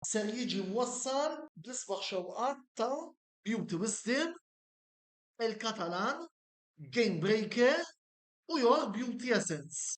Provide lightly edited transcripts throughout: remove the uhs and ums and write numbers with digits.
ser jiġi mwassal bl-isbaħ xewqat ta' Beauty Wisdom, il-Katalan, Game Breaker u Your Beauty Essence.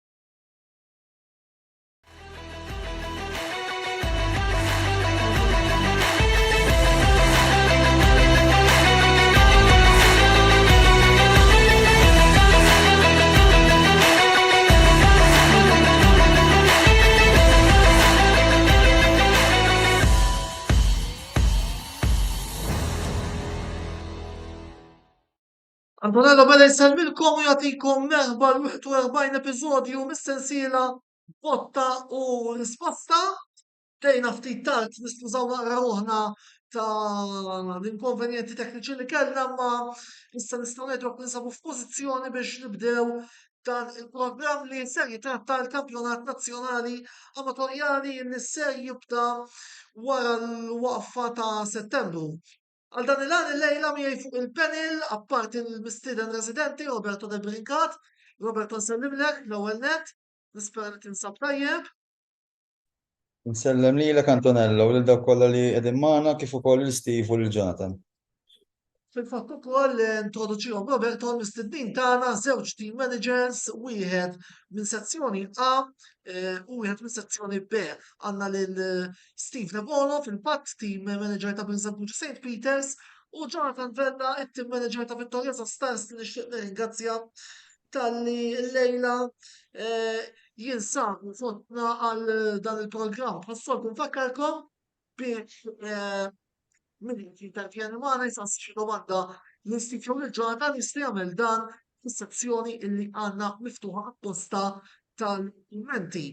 Antonello beda jsalmilkom u jagħtikom merħba l-41 episodju mis-sensiela botta u risposta. Dejna ftit tard niskużaw naqra ruħna ta' l-inkonvenjenti tekniċi li kellna, ma issa nistgħu ngħidu ninsabu f'pożizzjoni biex nibdew dan il-programm li ser jitratta l-Kampjonat Nazzjonali Amatorjali li ser jibda wara l-waqfa ta' Settembru. Għal dan il-għan il-lejla miegħi fuq il-panel, apparti il-mistiden residenti Roberto De Brincat. Roberto, nsellimlek l-ewwel net, nispera li tinsab tajjeb. Nsellem lilek Antonello u lil dawk kollha li qegħdin magħna kif ukoll il-Steve u lil Jonathan. Fil-fatt ukoll introduċihom Roberto l-mistednin tagħna żewġ team managers, wieħed minn sezzjoni A u wieħed minn sezzjoni B. Għandna lil Steve Nebolo fil-fatt team manager ta' Brinsabuċi St. Peters u Jonathan Vella it-team manager ta' Vittoriosa Stars li nixtieq nirringrazzja tal-li l-lejla jinsabu fotna għal dan il-programm. Ħassoltu nfakkarkom biex min jintervjeni magħna jisaqsi xi domanda l-Istitju lil Jonathan jista' jagħmel dan fis-sezzjoni illi għandna miftuħa apposta tal-kummenti.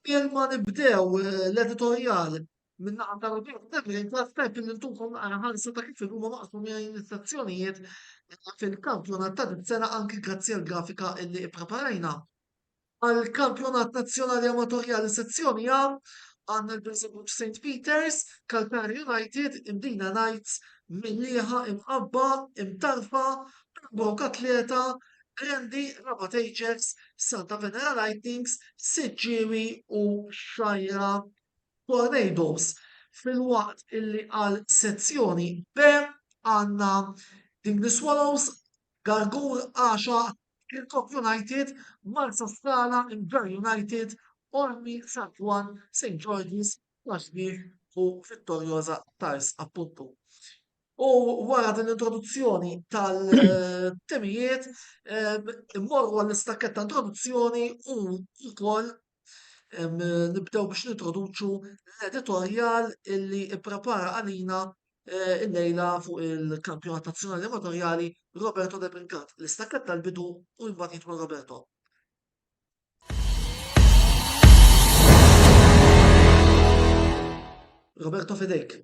Jien ma nibdew l-editorjal minn naħa ta' Roberto De Brincat tajb illi ntukom ħarsa ta' kif huma maqsmu l-istazzjonijiet fil-kampjonat ta' dis-sena anki grazzi għall-grafika illi ppreparajna. Għal-Kampjonat Nazzjonali Amatorjali sezzjoni A għandna l-Brinsabuċi St. Peters, Kalkar United, Imdina Knights, Millieħa, Imqabba, Imtarfa, Brook Atleta, Grandi, Rabat Ajax, Santa Venera Lightnings, Siġġiewi u Xajra Tornadoes. Fil-waqt illi għal sezzjoni B għandna Dingley Swallows, Gargur Axa, Kilcock United, Marsa Scala, Imber United, Ormi, St. Juan, St. George's, Kashmir u Vittoriosa Stars appuntu. U wara din l-introduzzjoni tal-temijiet, immorru għall-istakket ta' introduzzjoni u wkoll nibdew biex nintroduċu l-editorial illi prepara għalina il-lejla fuq il-Kampjonat Nazzjonali Amatorjali Roberto De Brincat. L-istakket tal-bidu u mbagħad jidħol Roberto. Roberto fidejk.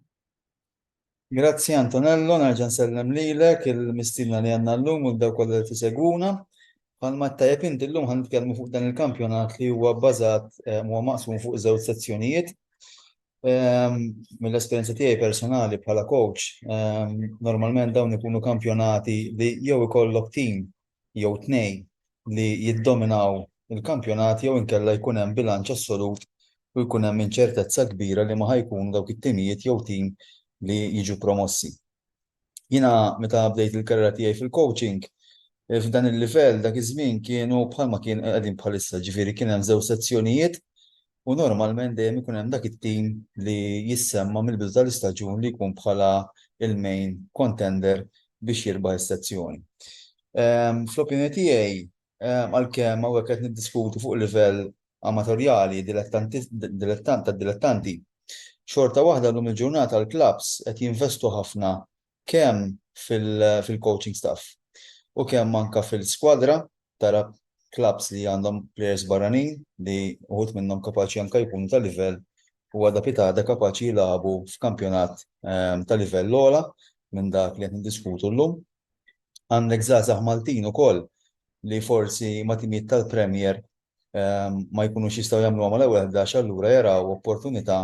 Grazzi Antonello, nerġa' nsellem lilek il-mistiedna li għandna llum u dawk kollha li tisegwuna. Bħalma tajjeb inti llum ħan nitkellmu fuq dan il-kampjonat li huwa bbażat huwa maqsum fuq żewġ sezzjonijiet. Mill-esperjenza tiegħi personali bħala coach, normalment dawn ikunu kampjonati li jew ikollok team jew tnej li jiddominaw il-kampjonat jew inkella jkun hemm bilanċ assolut u jkun hemm inċertezza kbira li ma ħajkun dawk it-timijiet jew tim li jiġu promossi. Jiena meta bdejt il-karriera tiegħi fil-coaching f'dan il-livell dak iż-żmien kienu bħalma kien qegħdin bħalissa, ġifieri kien hemm żewġ sezzjonijiet u normalment dejjem ikun hemm dak it-tim li jissemma mill-bidu tal-istaġun li jkun bħala il-main contender biex jirbaħ is-sezzjoni. Fl-opinjoni tiegħi għalkemm hawnhekk qed niddiskutu fuq livell amatorjali dilettanti, xorta waħda llum il-ġurnata l-clubs qed jinvestu ħafna kemm fil-coaching staff u kemm anke fil-skwadra tara clubs li għandhom players barranin li uħud minnhom kapaċi anke jkunu ta' livell u għadha pitada kapaċi jilagħbu f'kampjonat ta' livell ogħla minn dak li qed niddiskutu llum. Għandek żgħażagħ Maltin ukoll li forsi ma' timijiet tal-Premier ma jkunux jistgħu jagħmluhom mal-ewwel 11 allura jaraw opportunità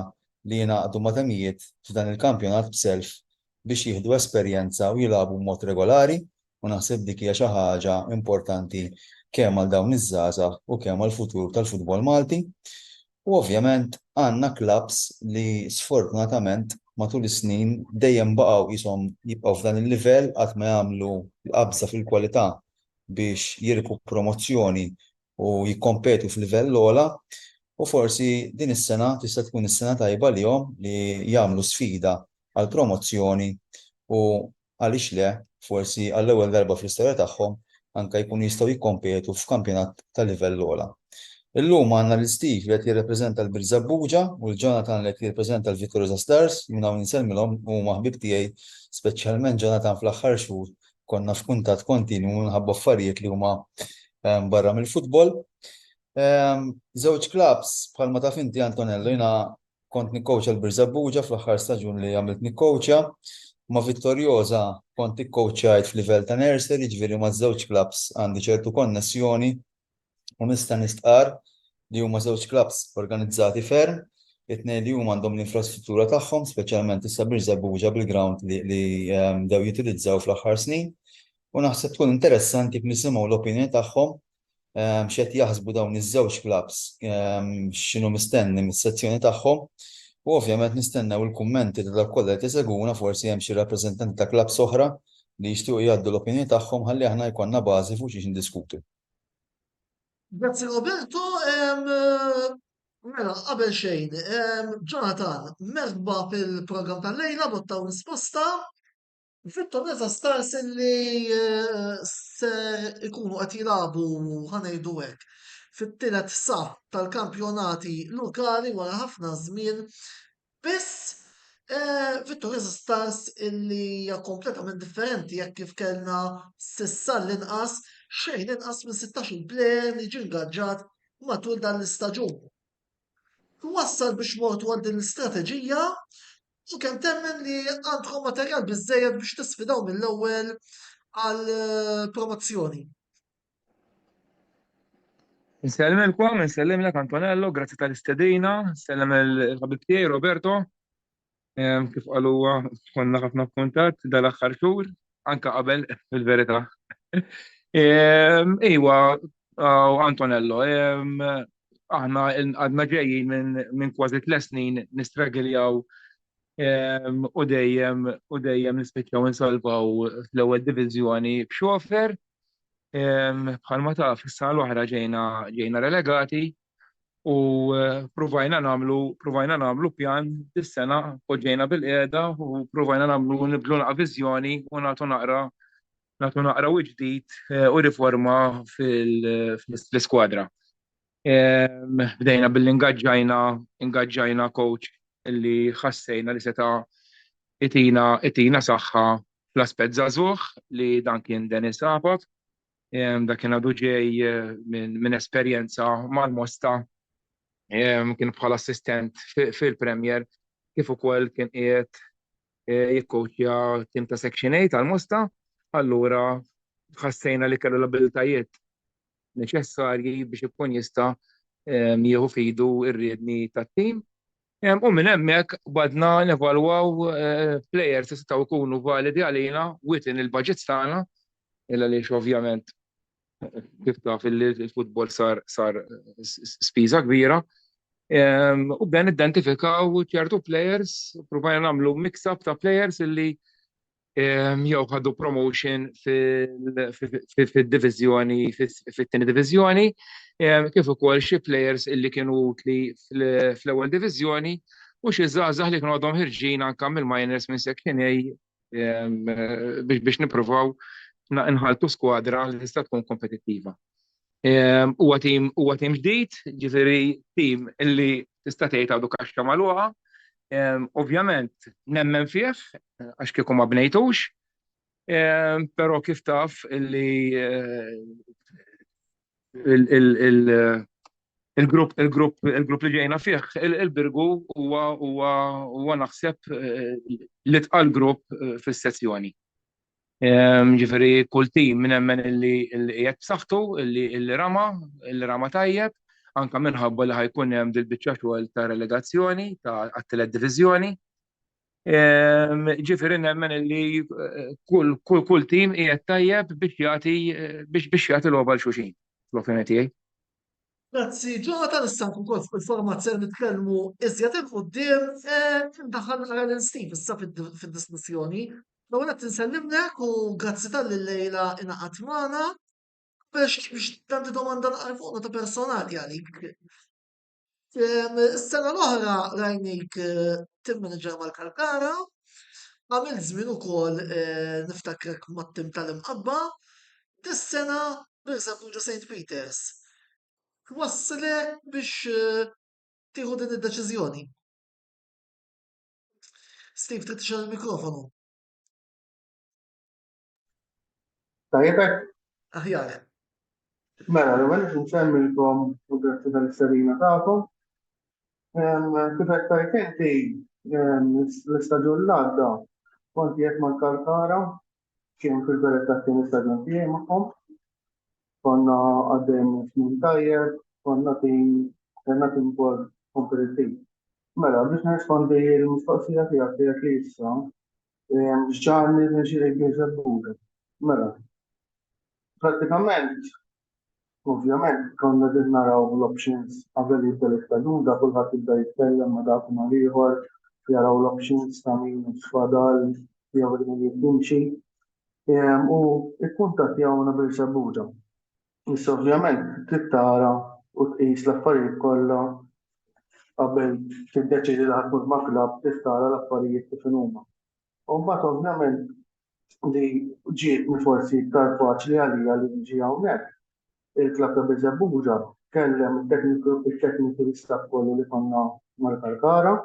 li jingħaqdu ma' temijiet f'dan il-kampjonat b'self biex jieħdu esperjenza u jilagħbu b'mod regolari u naħseb dik hija xi ħaġa importanti kemm għal dawn iż-żgħażagħ u kemm għall futur tal-futbol Malti. U ovvjament għandna clubs li sfortunatament matul is-snin dejjem baqgħu ishom jibqgħu f'dan il-livell qatt ma jagħmlu qabża fil-kwalità biex jirbu promozzjoni u jikkompetu f'livell ola. U forsi din is-sena tista' tkun is-sena tajba lihom li jagħmlu sfida għal promozzjoni u għaliex le forsi għall-ewwel darba fl-istorja tagħhom anke jkunu jistgħu jikkompetu f'kampjonat ta' livell ola. Illum għandna l-Steve li qed jirrepreżenta l-Birzabbuġa u l-Jonathan li qed jirrepreżenta l-Vittoriosa Stars, minn hawn insellmilhom huma ħbib tiegħi, speċjalment Jonathan fl-aħħar xhur konna f'kuntatt kontinwu minħabba affarijiet li huma barra mill-futbol. Żewġ clubs bħalma taf inti Antonello, jiena kont nikkowċja l-Birzabbuġa fl-aħħar staġun li għamilt nikkowċja, ma' Vittoriosa kont ikkowċjajt f'livell ta' nursery, ġifieri ma' żewġ clubs għandi ċertu konnessjoni u nista' nistqar li huma żewġ clubs organizzati ferm, it-tnejn li huma għandhom l-infrastruttura tagħhom, speċjalment issa Birzabbuġa bil-ground li dew jutilizzaw fl-aħħar snin. U naħseb tkun interessanti nisimgħu l-opinjoni tagħhom x'qed jaħsbu dawn iż-żewġ clubs x'inhu mistenni mis-sezzjoni tagħhom. U ovvjament nistennew il-kummenti ta' dak kollha qed isegwuna forsi hemm xi rappreżentanti ta' clubs oħra li jixtiequ jgħaddu l-opinjoni tagħhom ħalli aħna jkollna bażi fuq xi ndiskutu. Grazzi Roberto, mela, qabel xejn, Jonathan, merħba fil-program tal-lejla, bottaw risposta. Vittoriosa Stars li ser ikunu qed jilagħbu ħanejdu hekk fit-tielet sa tal-kampjonati lokali wara ħafna żmien. Biss Vittoriosa Stars illi hija kompletament differenti jekk kif kellna s'issa l-inqas xejn inqas minn 16 plejer li ġie ingaġġat matul dan l-istaġun. Wassal biex mortu għal din l-istrateġija u kemm temmen li għandkom materjal biżżejjed biex tisfidaw mill-ewwel għal promozzjoni. Nsellimilkom, nsellimlek Antonello, grazzi tal-istedina, nsellem il-ħabib tiegħi Roberto, kif qalu konna ħafna kuntatt dal-aħħar xhur, anke qabel fil-verità. Iwa, Antonello, aħna għadna ġejjin minn kważi 3 snin nistragiljaw u dejjem nispiċċaw insolvaw fl-ewwel diviżjoni b'xofer. Bħalma taf is-sena l-oħra ġejna relegati u provajna nagħmlu pjan dis-sena poġġejna bil-qiegħda u provajna nibdlu naqra viżjoni u nagħtu naqra ġdid u riforma fl-iskwadra. Bdejna billi ingaġġajna coach illi ħassejna li seta' itina saħħa fl-aspett żagħżugħ li dan kien Dennis Apot. Da kien għadu ġej minn esperjenza mal-Mosta, kien bħala assistent fil-Premier, kif ukoll kien qiegħed jikkowċja tim ta' Section 8 għal-Mosta, allura ħassejna li kellu l-abilitajiet neċessarji biex ikun jista' jieħu f'idu r-riedni tat-tim. U minn hemmhekk badna nevalwaw players jistgħu jkunu validi għalina within il-budgets tagħna, illa għaliex ovvjament kif taf il-futbol sar spiża kbira. U bden identifikaw ċertu players, provajna nagħmlu mix-up ta' players illi jew ħadu promotion fid-diviżjoni, fit-tieni diviżjoni, kif ukoll xi players illi kienu utli fl-ewwel diviżjoni u xi żgħażagħ li kienu għadhom ħirġin anke mill-minors minn Section A biex nippruvaw nħaltu skwadra li tista' tkun kompetittiva. Huwa tim ġdid, ġifieri tim illi tista' tgħid għadu kaxxa magħluqa. Ovvjament nemmen fih għax kieku ma bnejtux, però kif taf illi il-grupp li ġejna fih il-Birgu huwa naħseb li tqal grupp fis-sezzjoni. Ġifieri kull tim minn hemmen illi qiegħed b'saħħtu, illi rama tajjeb, anke minħabba li ħajkun hemm dil-biċċa xogħol ta' relegazzjoni għat-tielet diviżjoni. Ġifieri nemmen illi kull tim qiegħed tajjeb biex jagħti logħba l xulxin, fl-opinjoni tiegħi. Grazzi, Jonathan, issa nkun kol fuq il-formazzjoni nitkellmu iżjed il-qudiem, daħal nara l-Steve issa fid-diskussjoni. L-ewwel qed insellimlek u grazzi tal-li lejla ingħaqad magħna biex tanti domanda naqra fuq nota personali għalik. Is-sena l-oħra rajnik tim-manager mal-Kalkara, għamil żmien ukoll niftakrek mat-tim tal-imqabba, dis-sena b'eżempju St. Peters. Wassilek biex tieħu din id-deċiżjoni. Steve, trid tixel il-mikrofonu. Tajjebek, Aħjar. mela, l-ewwel nsemmilkom u grazzi tal-isterina tagħkom. Kif qed tajt inti l-istaġun l-għadda kont qed mal-Kalkara kien fil-verità kien istaġun tiegħi magħhom. Konna għaddejjem snin tajjeb, konna tim kompetittiv. Mela, biex nirrispondi l-mistoqsija tiegħek li issa x'ġarni nixi Beelzebub. Mela, prattikament ovvjament konna din naraw l-options qabel jibda l-istaġun, da kulħadd jibda jitkellem ma' dak ma' ieħor, jaraw l-options ta' min x'fadal, jew din jimxi. U il-kuntatt jagħuna Beelzebub. Issa ovvjament trid tara u tqis l-affarijiet kollha qabel tiddeċidi li ħadmut ma' klabb trid tara l-affarijiet kif huma. U mbagħad ovvjament li ġiet forsi iktar faċli għalija li niġi hawnhekk. Il-klabb ta' Beelzebub kellem il-technical staff kollu li konna mal-Kalkara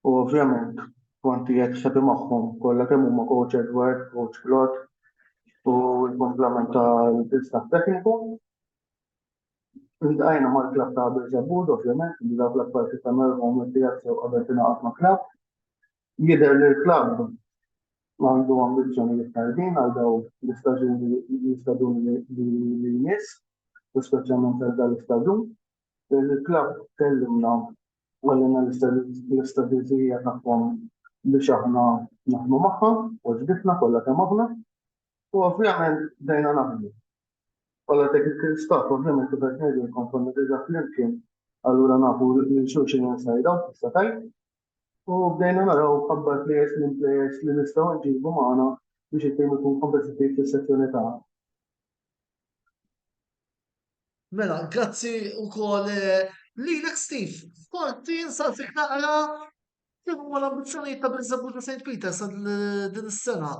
u ovvjament konti qed ħebi magħhom kollha kemm huma Coach Edward, Coach Claude u l-komplement tal-staff tekniku. Indaqajna mal-klabb ta' Beelzebub ovvjament li dak l-affarijiet ta' merħhom li jassew qabel tingħaqad ma' klabb. Jidher li l-klabb għandu ambizzjonijiet tajbin għal daw l-istaġuni li jmiss, u speċjalment għal dan l-istaġun. Il-klabb kellimna għallina l-istrateġija tagħhom biex aħna naħdmu magħha u ġbitna kollha kemm aħna. U ovvjament bdejna naħdmu. Bħala technical staff ovvjament kif qed ngħidilkom konna diġà flimkien, allura nafu li xulxin insajdaw tista' tajt. U bdejna naraw ħabba players li nistgħu nġibu magħna biex it-tim ikun kompetittiv fis-sezzjoni tagħna. Mela, grazzi wkoll lilek Steve. Forti nsal fik naqra kif huma l-ambizzjonijiet ta' Beelzebub ta' St. Peters għal din is-sena.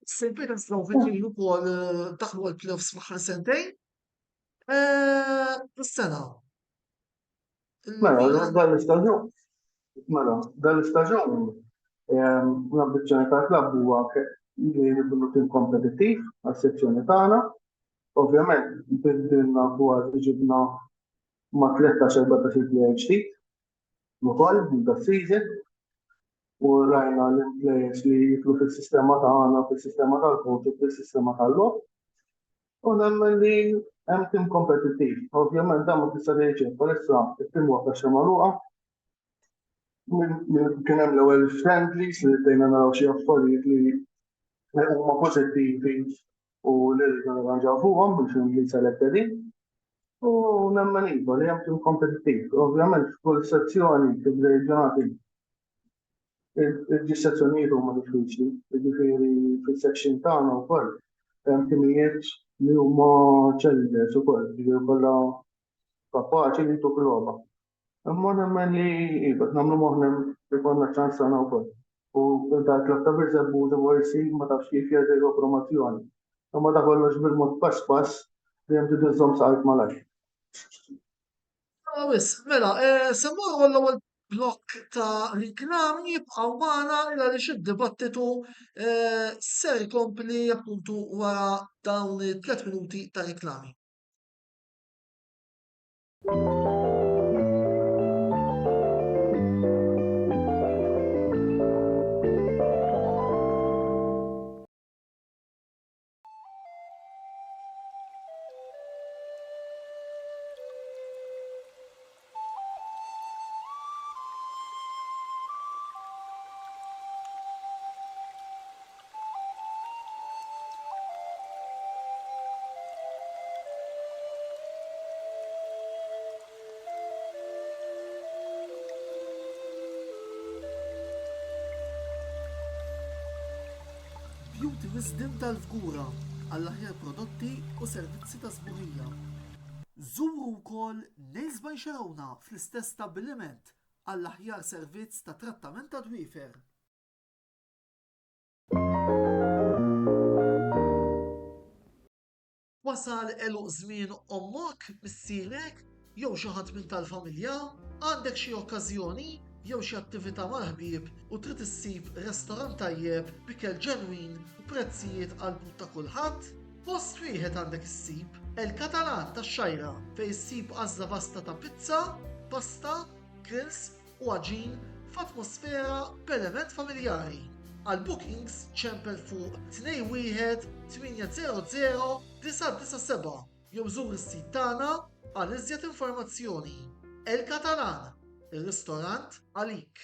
St. Peters raw viċin ukoll daħlu għall-playoffs fl-aħħar sentejn. Is-sena. Mela, dan l-istaġun l-ambizzjoni tal-klabb huwa li nibnu tim kompetittiv għas-sezzjoni tagħna. Ovvjament bidilna kważi ġibna ma' 13-14 plejer ġdid ukoll da season u rajna l-players li jidħlu fis-sistema tagħna, fis-sistema tal-coach u fis-sistema tal-lob. U nemmen li hemm tim kompetittiv. Ovvjament dan ma tista' tgħidx bħalissa it-tim huwa kaxxa magħluqa. Kien hemm l-ewwel friendlies li bdejna naraw xi affarijiet li huma pożittivi u li rridu nirranġaw fuqhom biex li selected. U nemmen iva li hemm tim kompetittiv. Ovvjament f'kull sezzjoni tibda ġurnati il-sezzjonijiet huma diffiċli, jiġifieri fis-section tagħna wkoll hemm timijiet li huma challengers ukoll, jiġifieri kollha kapaċi li jtuk logħba. Imma nemmen li iva nagħmlu moħħna li konna ċans tagħna wkoll. U dak klabb ta' Beelzebub forsi ma tafx kif jerġgħu promozzjoni. Imma dak kollox bil-mod pass pass li hemm tidu żomm saqajt malajr. Mela, semmur l-ewwel blokk ta' riklami jibqgħu magħna għaliex id-dibattitu ser ikompli appuntu wara dawn 3 minuti ta' riklami. Multiwisdom tal-Fgura għall-aħjar prodotti u servizzi ta' sburija. Żuru wkoll Nails by Xerawna fl-istess stabbiliment għall-aħjar servizz ta' trattament ta' dwiefer. Wasal eluq żmien ommok, missierek, jew xi ħadd minn tal-familja, għandek xi okkażjoni jew xi attività mal-ħbieb u trid issib restorant tajjeb bikel ġenwin u prezzijiet qalbu ta' kulħadd? Post wieħed għandek issib El-Katalan tax-Xajra fejn issib għażla vasta ta' pizza, pasta, grills u għaġin f'atmosfera b'element familjari. Għal bookings ċempel fuq 21 800 997 jew żur is-sit tagħna għal iżjed informazzjoni. El-Katalan, ir-ristorant għalik.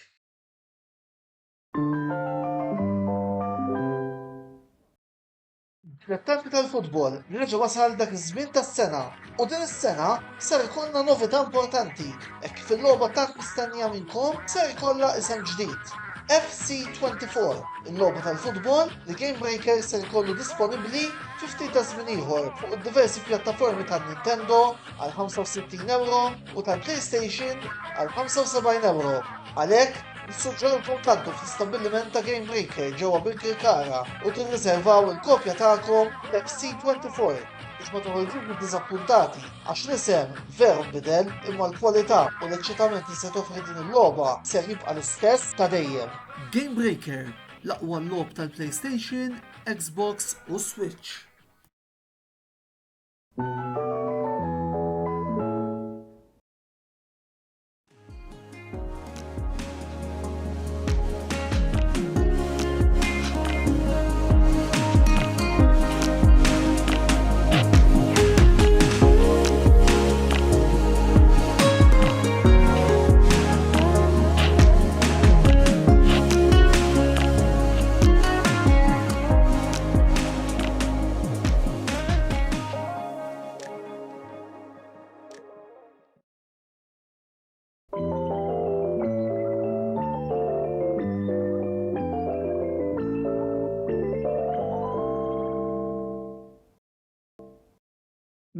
Trattanti tal-futbol reġa' wasal dak iż-żmien tas-sena u din is-sena ser ikollna novità importanti hekk fil-logħba tant mistennija minnkom ser ikollha isem ġdid. FC24, il-logħba tal-futbol li Game Breaker ser ikollu disponibbli fi ftit ta' żmien ieħor fuq diversi pjattaformi tan-Nintendo għal €65 u tal-PlayStation għal €75. Għalhekk nissuġġerulkom tgħaddu fl-istabbiliment ta' Game Breaker ġewwa Birkirkara u tirriservaw il-kopja tagħkom FC24 biex ma toħorġux id-diżappuntati għax l-isem veru nbidel imma l-kwalità u l-eċċitament li se toffri din il-logħba ser jibqa' l-istess ta' dejjem. Game Breaker, l-aqwa logħob tal-PlayStation, Xbox u Switch.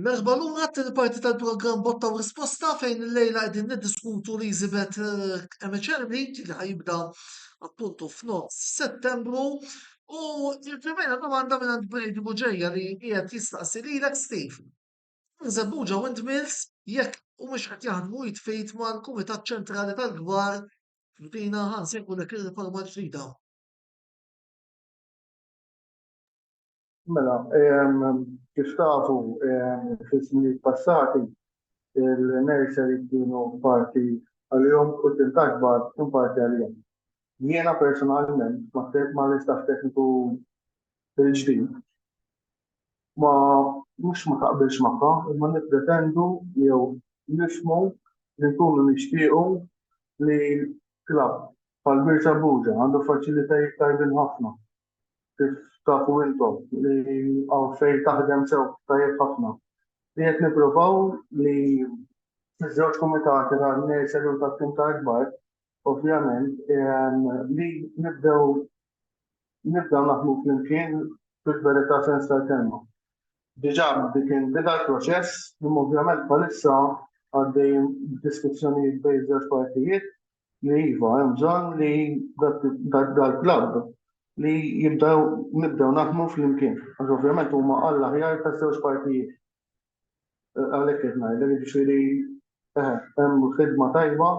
Merħba lura t-tieni parti tal-programm Botta u Risposta fejn illejla qegħdin niddiskutu Elizabeth MHRV li ħajibda appuntu f'9 Settembru u jirċevejna domanda minn għand Brady Buġeja li qiegħed jistaqsi lilek Steve. Żebbuġa Windmills jekk u mhux qed jaħdmu jitfejt mal-Kumitat Ċentrali tal-Gbar f'dina ħans jekk ir-riforma ġdida. Mela, kif tafu fis-snin passati il-nursery kienu parti għalihom u t-takbar kien parti għalihom. Jiena personalment ma l-istaff tekniku il-ġdid ma mhux ma taqbilx magħha, imma nippretendu jew nifhmu li nkunu nixtiequ li klabb bħal Buġa għandu faċilitajiet tajbin ħafna. Kif tafu intom li għaw fejn taħdem sew tajjeb ħafna. Li qed nippruvaw li iż-żewġ kumitati tan-nursery u tat-tim tal-kbar, ovvjament li nibdew naħdmu flimkien fil-verità sens tal-kelma. Diġà kien bida l-proċess, imma ovvjament bħalissa għaddej diskussjonijiet bejn żewġ partijiet li iva hemm bżonn li dal-klabb li nibdew naħdmu flimkien. Għax ovvjament huma alla ħjar ta' żewġ partijiet. Għalhekk qed ngħidlek jiġifieri hemm ħidma tajba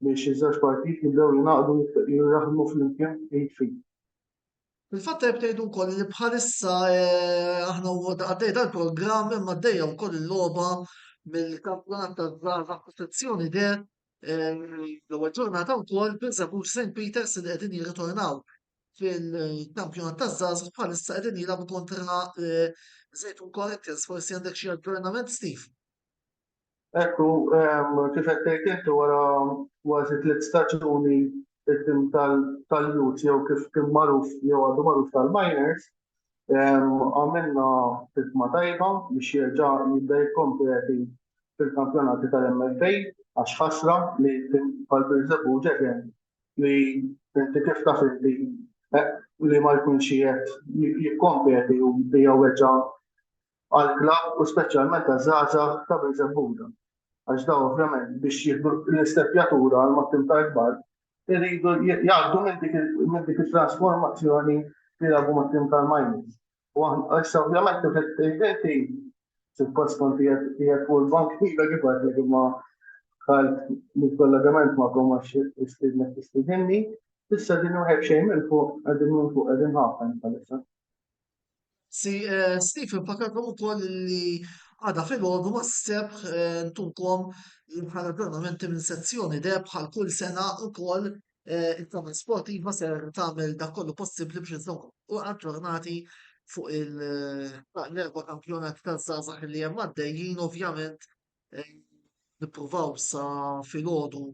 biex iż-żewġ partijiet jibdew jingħaqdu jaħdmu flimkien jitfid. Fil-fatt tgħidu wkoll li bħalissa aħna għaddej dal-programm imma għaddejja wkoll il-logħba mill-kampjonat taż-żgħażagħ protezzjoni l-ewwel ġurnata wkoll b'Żabur St. Peters li qegħdin jirritornaw fil-kampjonat taż-żgħażagħ bħalissa qegħdin jilagħbu kontra Zejtun Corinthians, forsi għandek xi aġġornament Steve. Ekku, kif qed tgħid inti wara kważi 3 staġuni it-tim tal-youth jew kif kien magħruf jew għadu magħruf tal-minors, għamilna ħidma tajba biex jerġa' jibda jikkompeti fil-kampjonati tal-MFA għax ħasra li bħal Buġa li inti kif taf li li ma jkunx qiegħed jikkompeti u jeweġġa għall-klabb u speċjalment għaż-żgħażagħ ta' Biżebbuġa. Għax dawn ovvjament biex jieħdu l-isteppjatura għal mattim ta' kbar, iridu jgħaddu minn dik it-trasformazzjoni li jagħmlu mattim tal-minors. U issa ovvjament inti suppost kont qiegħed fuq il-bank kif għedlek imma bħalt il-kollegament ma komax istidinni, issa din wieħed xejn minn fuq qegħdin ħafna bħalissa. Stephen, fakkarkom ukoll li għada fil-ħodu ma s-seb ntunkom bħala aġġornamenti minn sezzjoni de bħal kull sena ukoll il-tagħmel sportiva ser tagħmel dak kollu possibbli biex iżommu u aġġornati fuq l-erba' kampjonat taż-żgħażagħ li hemm għaddejjin ovvjament nippruvaw sa filgħodu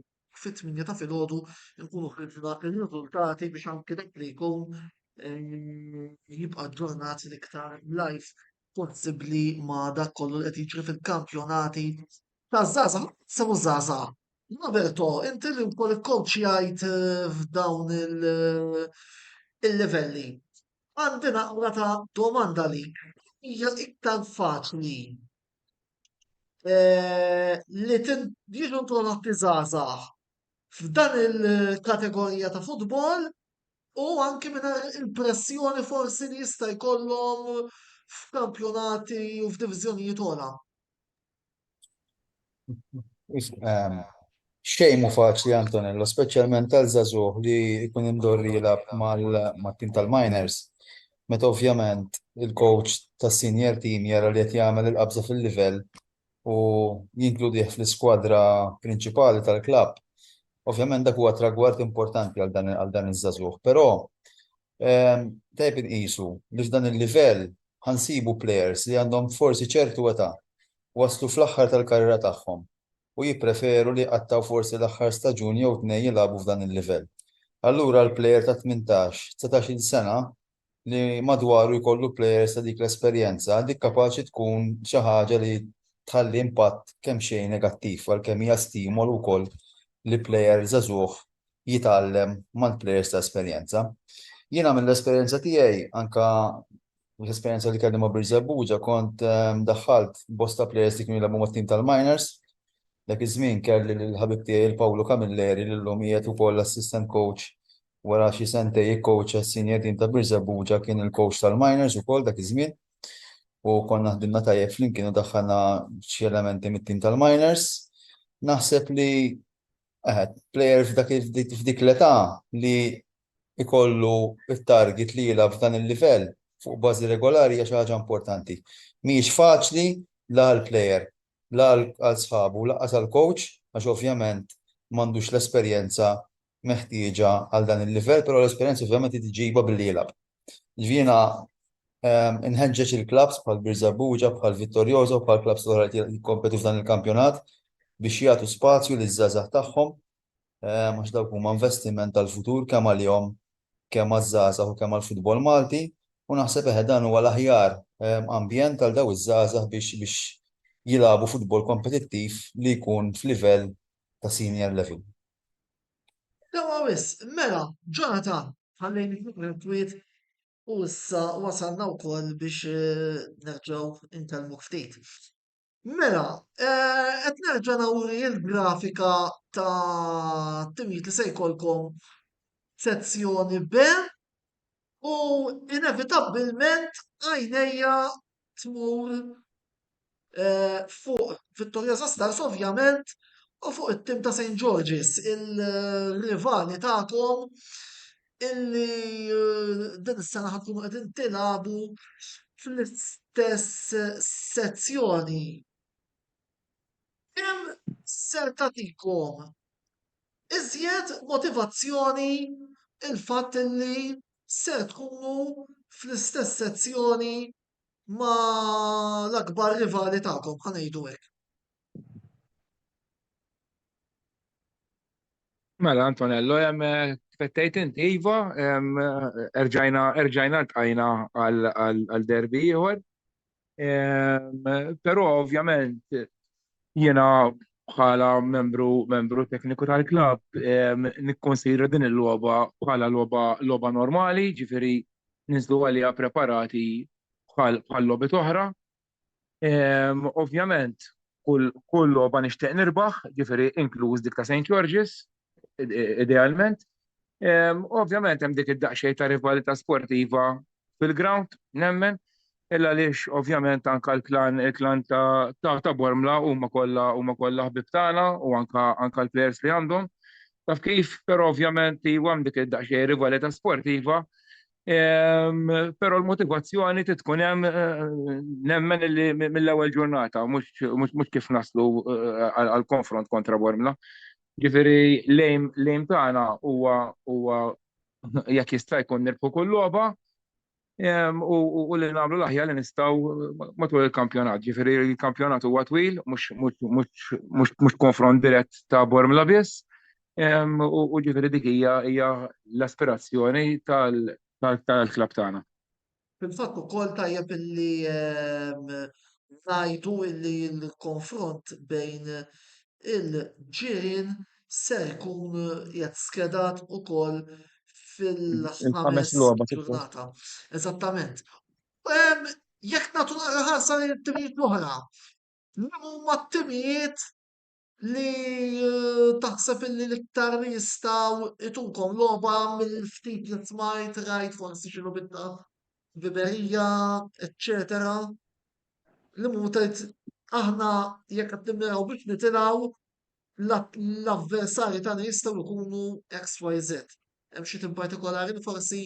fit-8 ta' filgħodu nkunu ħriġna ir-riżultati biex anke dak li jkun jibqa' ġurnat l-iktar live possibbli ma' dak kollu li qed jiġri fil-kampjonati taż-żgħażagħ sew żgħażagħ. Roberto, inti li wkoll ikkoċjajt f'dawn il-livelli. Għandi naqra ta' domanda lik. Hija iktar faċli li jiġu introdotti żgħażagħ f'dan il-kategorija ta' futbol u anke mingħajr il-pressjoni forsi li jista' jkollhom f'kampjonati u f'diviżjonijiet ogħla. Xejn mhu faċli Antonello, speċjalment għal żagħżugħ li jkun indorri jilgħab mat-tim tal-minors. Meta ovvjament il-coach tas-senior team jara li qed jagħmel il-qabża fil-livell u jinkludih fl-iskwadra prinċipali tal-klabb. Ovvjament dak huwa tragward importanti għal dan iż-żagħżugħ, però tajb inqisu li f'dan il-livell ħansibu players li għandhom forsi ċertu età waslu fl-aħħar tal-karriera tagħhom u jippreferu li qattaw forsi l-aħħar staġun jew tnejn jilagħbu f'dan il-livell. Allura l-plejer ta' 18-19 sena li madwaru jkollu plejers ta' dik l-esperjenza, dik kapaċi tkun xi ħaġa li tħalli impatt kemm xejn negattiv għalkemm hija stimolu wkoll li plejer żagħżugħ jitgħallem mal-plejers ta' esperjenza. Jiena mill-esperjenza tiegħi anka l-esperjenza li kelli ma' Biżebbuġa kont daħħalt bosta plejers li kienu jilagħbu mat-tim tal-minors. Dak iż-żmien kelli l-ħabib tiegħi il-Pawlu Camilleri li llum qiegħed ukoll assistant coach wara xi sentej jikkoach għas-senior team ta' Biżebbuġa kien il-coach tal-minors ukoll dak iż-żmien. U konna ħdimna tajjeb flimkien u daħħalna xi elementi mit-tim tal-minors. Naħseb li plejer f'dik l-età li ikollu it-target li jilgħab f'dan il-livell fuq bażi regolari hija xi ħaġa importanti. Mhijiex faċli la għall-plejer, la għal sħabu, laqqas għall-coach, għax ovvjament m'għandux l-esperjenza meħtieġa għal dan il-livell, però l-esperjenza ovvjament tiġiba billi jilgħab. Ġifiena inħeġġeġ il-klabs bħal Biżebbuġa, bħal Vittorjoso, bħal klabs l-oħra li jikkompetu f'dan il-kampjonat biex jagħtu spazju liż-żgħażagħ tagħhom għax dawk huma investiment tal-futur kemm għalihom kemm għaż-żgħażagħ u kemm għall-futbol Malti u naħseb dan huwa l-aħjar ambjent għal daw iż-żgħażagħ biex jilagħbu futbol kompetittiv li jkun f'livell ta' senior level. Dawa wis, mela, Jonathan, ħallejni tweet u issa wasalna wkoll biex nerġgħu inkellmu ftit. Mela, qed nerġa' nawri l-grafika ta' timijiet li se jkollkom sezzjoni B u inevitabbilment għajnejja tmur fuq Vittorjosa Stars ovvjament u fuq it-tim ta' St. George's, il-rivali tagħkom illi din is-sena ħadkunu qegħdin tilagħbu fl-istess sezzjoni. Kemm ser tagħtikom iżjed motivazzjoni il-fatt li ser tkunu fl-istess sezzjoni ma' l-akbar rivali tagħkom ħanejdu hekk. Mela, Antonello, fettejt inti Iva, erġajna tqajna għal derbi ieħor. Però ovvjament jiena bħala membru tekniku tal-klabb nikkonsidra din il-logħba bħala logħba normali, ġifieri niżlu għaliha preparati bħal logħbiet oħra. Ovvjament, kull logħba nixtieq nirbaħ, ġifieri inkluż dik ta' St. George's, idealment. Ovvjament hemm dik id-daqsxejn ta' rivalità sportiva fil-ground, nemmen, illa għaliex ovvjament anka il-klan ta' Bormla huma kollha ħbib tagħna u anka l-plejers li għandhom. Taf kif, però ovvjament hemm dik id-daqsxejn rivalità sportiva. Però l-motivazzjoni tkun hemm nemmen li mill-ewwel ġurnata, mhux kif naslu għal-konfront kontra Bormla. Ġifieri l-aim tagħna huwa jekk jista' jkun nirbħu kull logħba u li nagħmlu l-aħjar li nistgħu matul il-kampjonat. Ġifieri il-kampjonat huwa twil, mhux konfront dirett ta' Bormla biss. U ġifieri dik hija l-aspirazzjoni tal-klabb tagħna. Fil-fatt ukoll tajjeb illi ngħidu illi l-konfront bejn il-ġirien ser jkun qiegħed skedat ukoll fil-ħames logħba ġurnata. Eżattament. Jekk nagħtu naqra ħarsa lejn it-timijiet l-oħra, li huma t-timijiet li taħseb illi l-iktar li jistgħu itunkom logħba mill-ftit li smajt rajt forsi xi logħbiet Viberija, eccetera. Li mhu tgħid aħna jekk qed nimmiraw biex nitilgħu l-avversarji tagħna jistgħu jkunu XYZ. Hemm xi tim partikolari li forsi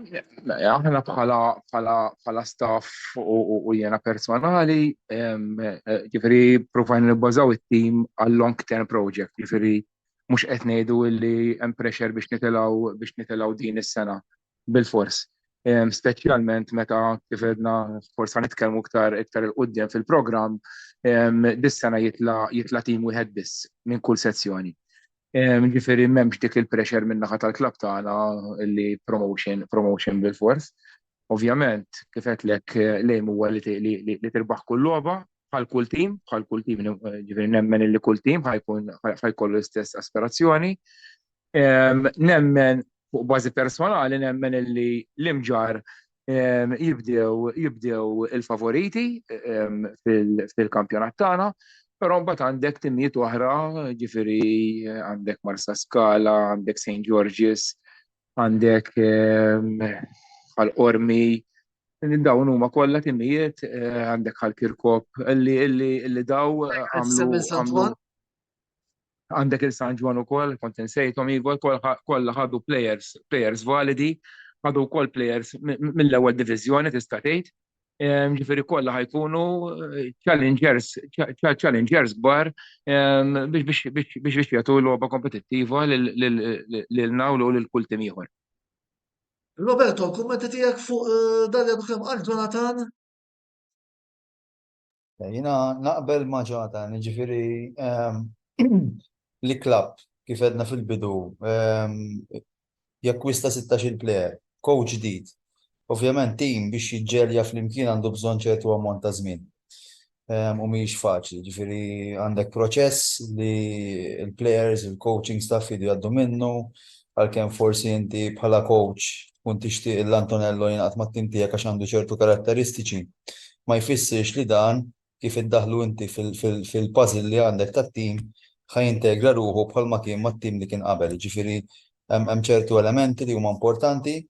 Aħna bħala staff u jiena personali, ġifieri provajna nibbażaw it-tim għal long term project, ġifieri mhux qed ngħidu li hemm pressure biex nitilgħu din is-sena bil-fors. Speċjalment meta kif edna forsi nitkellmu iktar il-qudiem fil-programm, dis-sena jitla' tim wieħed biss minn kull sezzjoni. Ġifieri m'hemmx dik il-pressure min-naħa tal-klabb tagħna li promotion bil-fors. Ovvjament, kif qedlek lejn huwa li tirbaħ kull logħba bħal kull tim, ġifieri nemmen li kull tim ħajkollu l-istess aspirazzjoni. Nemmen fuq bażi personali nemmen li l-imġar jibdew il-favoriti fil-kampjonat tagħna. Però mbagħad għandek timijiet oħra, ġifieri għandek Marsa Scala, għandek St. George's, għandek Ormi, dawn huma kollha timijiet, għandek Kirkop illi daw għamlu. Għandek il-San Juan ukoll, kont insejthom ieħor kollha ħadu players validi, ħadu wkoll players mill-ewwel diviżjoni tista' tgħid. Ġifieri kollha ħajkunu challengers kbar biex jagħtu logħba kompetittiva lilna u lil kull tim ieħor. Roberto, l-kummenti tiegħek fuq dan li kemm qal Jonathan? Jiena naqbel ma' Jonathan, ġifieri li klabb kif edna fil-bidu jakkwista 16 plejer, coach ġdid. Ovvjament tim biex jiġġelja fl-imkien għandu bżonn ċertu ammont ta' żmien. U mhijiex faċli, ġifieri għandek proċess li l-players, il-coaching staff jridu jgħaddu minnu, għalkemm forsi inti bħala coach tkun tixtieq l-Antonello jingħaqad mat-tim tiegħek għax għandu ċertu karatteristiċi. Ma jfissirx li dan kif iddaħlu inti fil-puzzle li għandek tat-tim ħajintegra ruħu bħalma kien mat-tim li kien qabel. Ġifieri hemm ċertu elementi li huma importanti.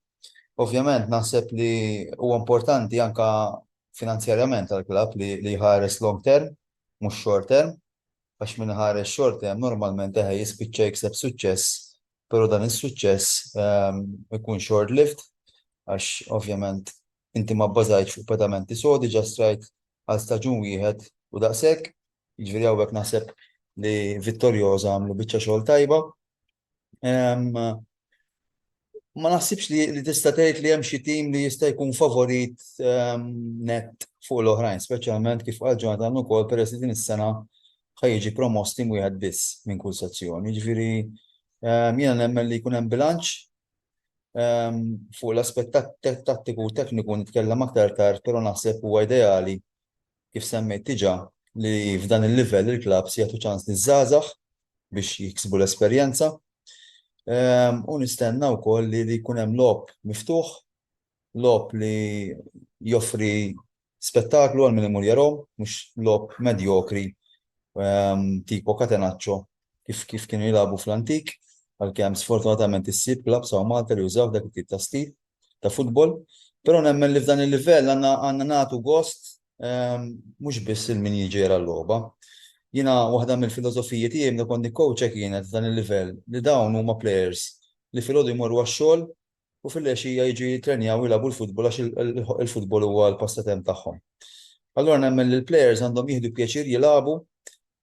Ovvjament naħseb li huwa importanti anka finanzjarjament għall-klabb li jħares long term, mhux short term, għax min ħares short term normalment jispiċċa jikseb suċċess, però dan is-suċċess ikun short lived għax ovvjament inti ma bbażajtx fuq pedamenti sodi just right għal staġun wieħed u daqshekk, jiġifieri hawnhekk naħseb li Vittorjosa għamlu biċċa xogħol tajba. Ma naħsibx li tista' tgħid li hemm xi tim li jista' jkun favorit net fuq l-oħrajn, speċjalment kif qal Jonathan ukoll peress li din is-sena ħajjiġi promoss tim wieħed biss minn kull sezzjoni. Jiġifieri jiena nemmen li jkun hemm bilanċ fuq l-aspett tattiku u tekniku nitkellem aktar tard, però naħseb huwa ideali kif semmejt diġà li f'dan il-livell il-klabs jagħtu ċans liż-żgħażagħ biex jiksbu l-esperjenza. U nistenna wkoll li jkun hemm logħob miftuħ, logħob li joffri spettaklu għal min imur jarahom, mhux logħob medjokri tipo catenaccio kif kienu jilagħbu fl-antik, għalkemm sfortunatament issib klabs hawn Malta li jużaw dak it-tip ta' stil ta' futbol, però nemmen li f'dan il-livell għandna nagħtu gost mhux biss il-min jiġi jara l-logħba. Jiena waħda mill-filosofiji tiegħi meta kont coach kienet f'dan il-livell li dawn huma players li filgħodu jmorru għax-xogħol u fil-għexija jiġu jitrenjaw jilagħbu l-futbol għax il-futbol huwa l-passatemp tagħhom. Allura nemmen li l-players għandhom jieħdu pjaċir jilagħbu,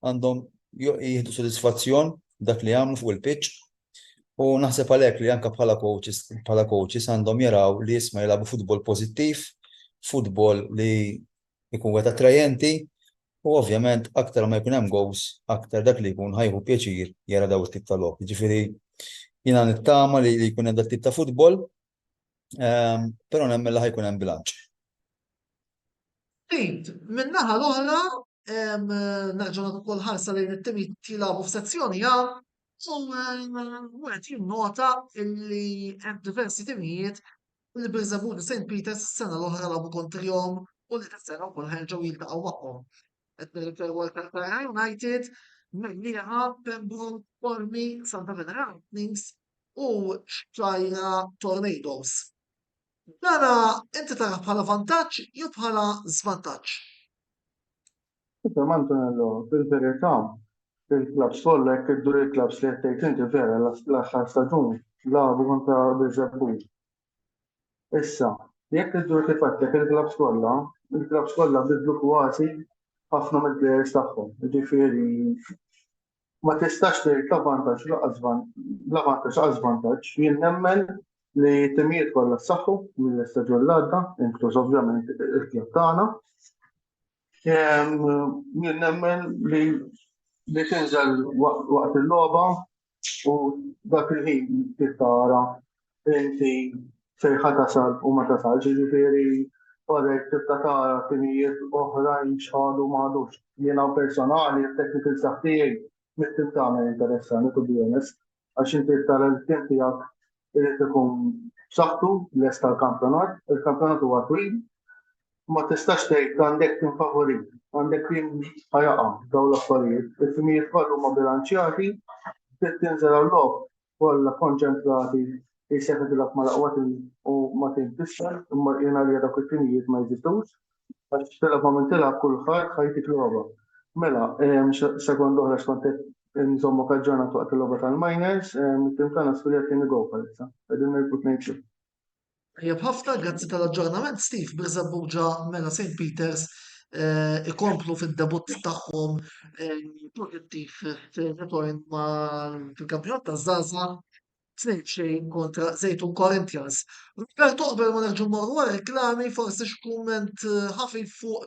għandhom jieħdu sodisfazzjon dak li jagħmlu fuq il-pitch u naħseb għalhekk li anke bħala coaches għandhom jaraw li jisma' jilagħbu futbol pożittiv, futbol li jkun wet attrajenti. U ovvjament, aktar ma jkun hemm gows, aktar dak li jkun ħajħu pjaċir jara daw it-tip ta' logħob. Ġifieri jiena nittama li jkun hemm dak tip ta' futbol, però nemmen li ħajkun hemm bilanċ. Min-naħa l-oħra, nerġa' nagħtu wkoll ħarsa lejn it-timijiet jilagħbu f'sezzjoni A, u wieħed jinnota li hemm diversi timijiet li Birzebbuġa St. Peters is-sena l-oħra lagħbu kontrihom u li tas-sena wkoll ħerġgħu jiltaqgħu magħhom. Qed nirreferu għal Kalkara United, Mellieħa, Pembroke, Formi, Santa Venera Lightnings u Xtrajna Tornadoes. Dana inti tara bħala vantaġġ jew bħala żvantaġġ? Antonello, fil-verità, il-klabs kollha jekk iddur il-klabs li qed tgħid inti vera l-aħħar staġun lagħbu kontra Birzebbuġa. Issa, jekk iddur kif għedlek il-klabs kollha bidlu kważi ħafna mill-players tagħhom. Ġifieri ma tistax tgħid l-avvantaġġ l-avvantaġġ għal żvantaġġ. Jien nemmen li t-timijiet kollha saħħu mill-istaġun l-għadda, inkluż ovvjament il-klab tagħna. Jien nemmen li tinżel waqt il-logħba u dak il-ħin tara inti fejn ħa tasal u ma tasalx, ġifieri Orek tibda tara timijiet oħrajn x'ħadu m'għadux. Jiena personali t-technical staff tiegħi mit-tim tagħna interessani to be honest, għax inti tara l-tim tiegħek irid ikun b'saħħtu lest tal-kampjonat, il-kampjonat huwa twil, ma tistax tgħid għandek tim favorit, għandek tim ħajaqa' dawn l-affarijiet. Il-timijiet kollha huma bilanċjati, tinżel għall-logħob kollha konċentrati jisefet il-lak ma laqwat u ma tinfissar, imma jena li għadak il-timijiet ma jizistux, għax tilab ma minn tilab kullħat ħajtik l-għoba. Mela, sekondu ħra xkontet nżommu kħagġana tuqt l-għoba tal-miners, timtana skuljet kien go palissa, għedin nirput nejċu. Ħafna grazzi tal-aġġornament, Steve, Birzebbuġa mela St. Peters ikomplu fid-debut tagħhom produttiv fil-return fil-kampjonat ta' Zaza 2-2 kontra Zejtun Corinthians. Roberto, qabel ma nerġgħu mmorru wara reklami, forsi x'kumment ħafif fuq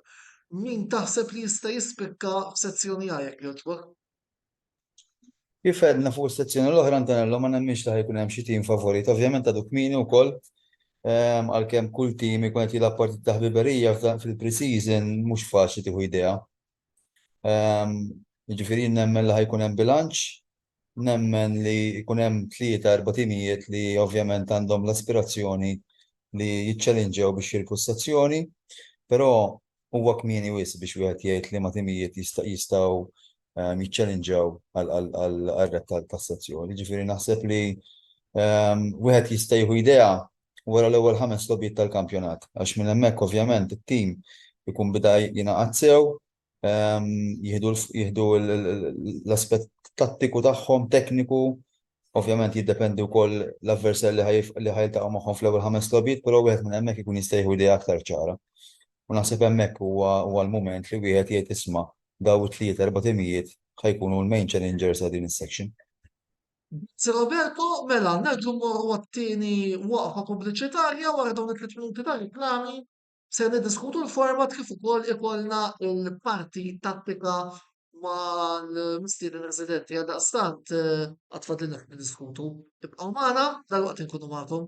min taħseb li jista' jispikka f'sezzjoni A jekk jogħġbok. Kif għedna fuq is-sezzjoni l-oħra Antonello ma nemmix li ħajkun hemm xi tim favorit. Ovvjament għadu kmini wkoll għalkemm kull tim ikun qed jilgħab partit ta' ħbiberija fil-pre-season mhux faċli tieħu idea. Jiġifieri nemmen li ħajkun hemm bilanċ, nemmen li jkun hemm 3-4 timijiet li ovvjament għandhom l-aspirazzjoni li jiċċallenġew biex jirku s-sezzjoni, però huwa kmieni wis biex wieħed jgħid li ma timijiet jistgħu jiċċallenġew għal-ret tas-sezzjoni. Ġifieri naħseb li wieħed jista' jieħu idea wara l-ewwel 5 logħbiet tal-kampjonat, għax minn hemmhekk ovvjament it-tim ikun bida jingħaqad sew, jieħdu l-aspett tattiku tagħhom, tekniku, ovvjament jiddependi wkoll l-avversar li ħajltaqgħu magħhom fl-ewwel 5 logħbiet, però wieħed minn hemmhekk ikun jista' jieħu idea aktar ċara. U naħseb hemmhekk huwa l-mument li wieħed jgħid isma' daw it-3-4 timijiet ħajkunu l-main challengers għal din is-section. Sir Roberto, mela, nerġgħu mmorru għat-tieni waqfa pubbliċitarja wara dawn it-3 minuti ta' reklami, se niddiskutu l-format kif ukoll ikollna il-parti tattika mal-mistieden residenti għaldaqstant għatfadlina niddiskutu. Ibqgħu magħna dalwaqt inkunu magħkom.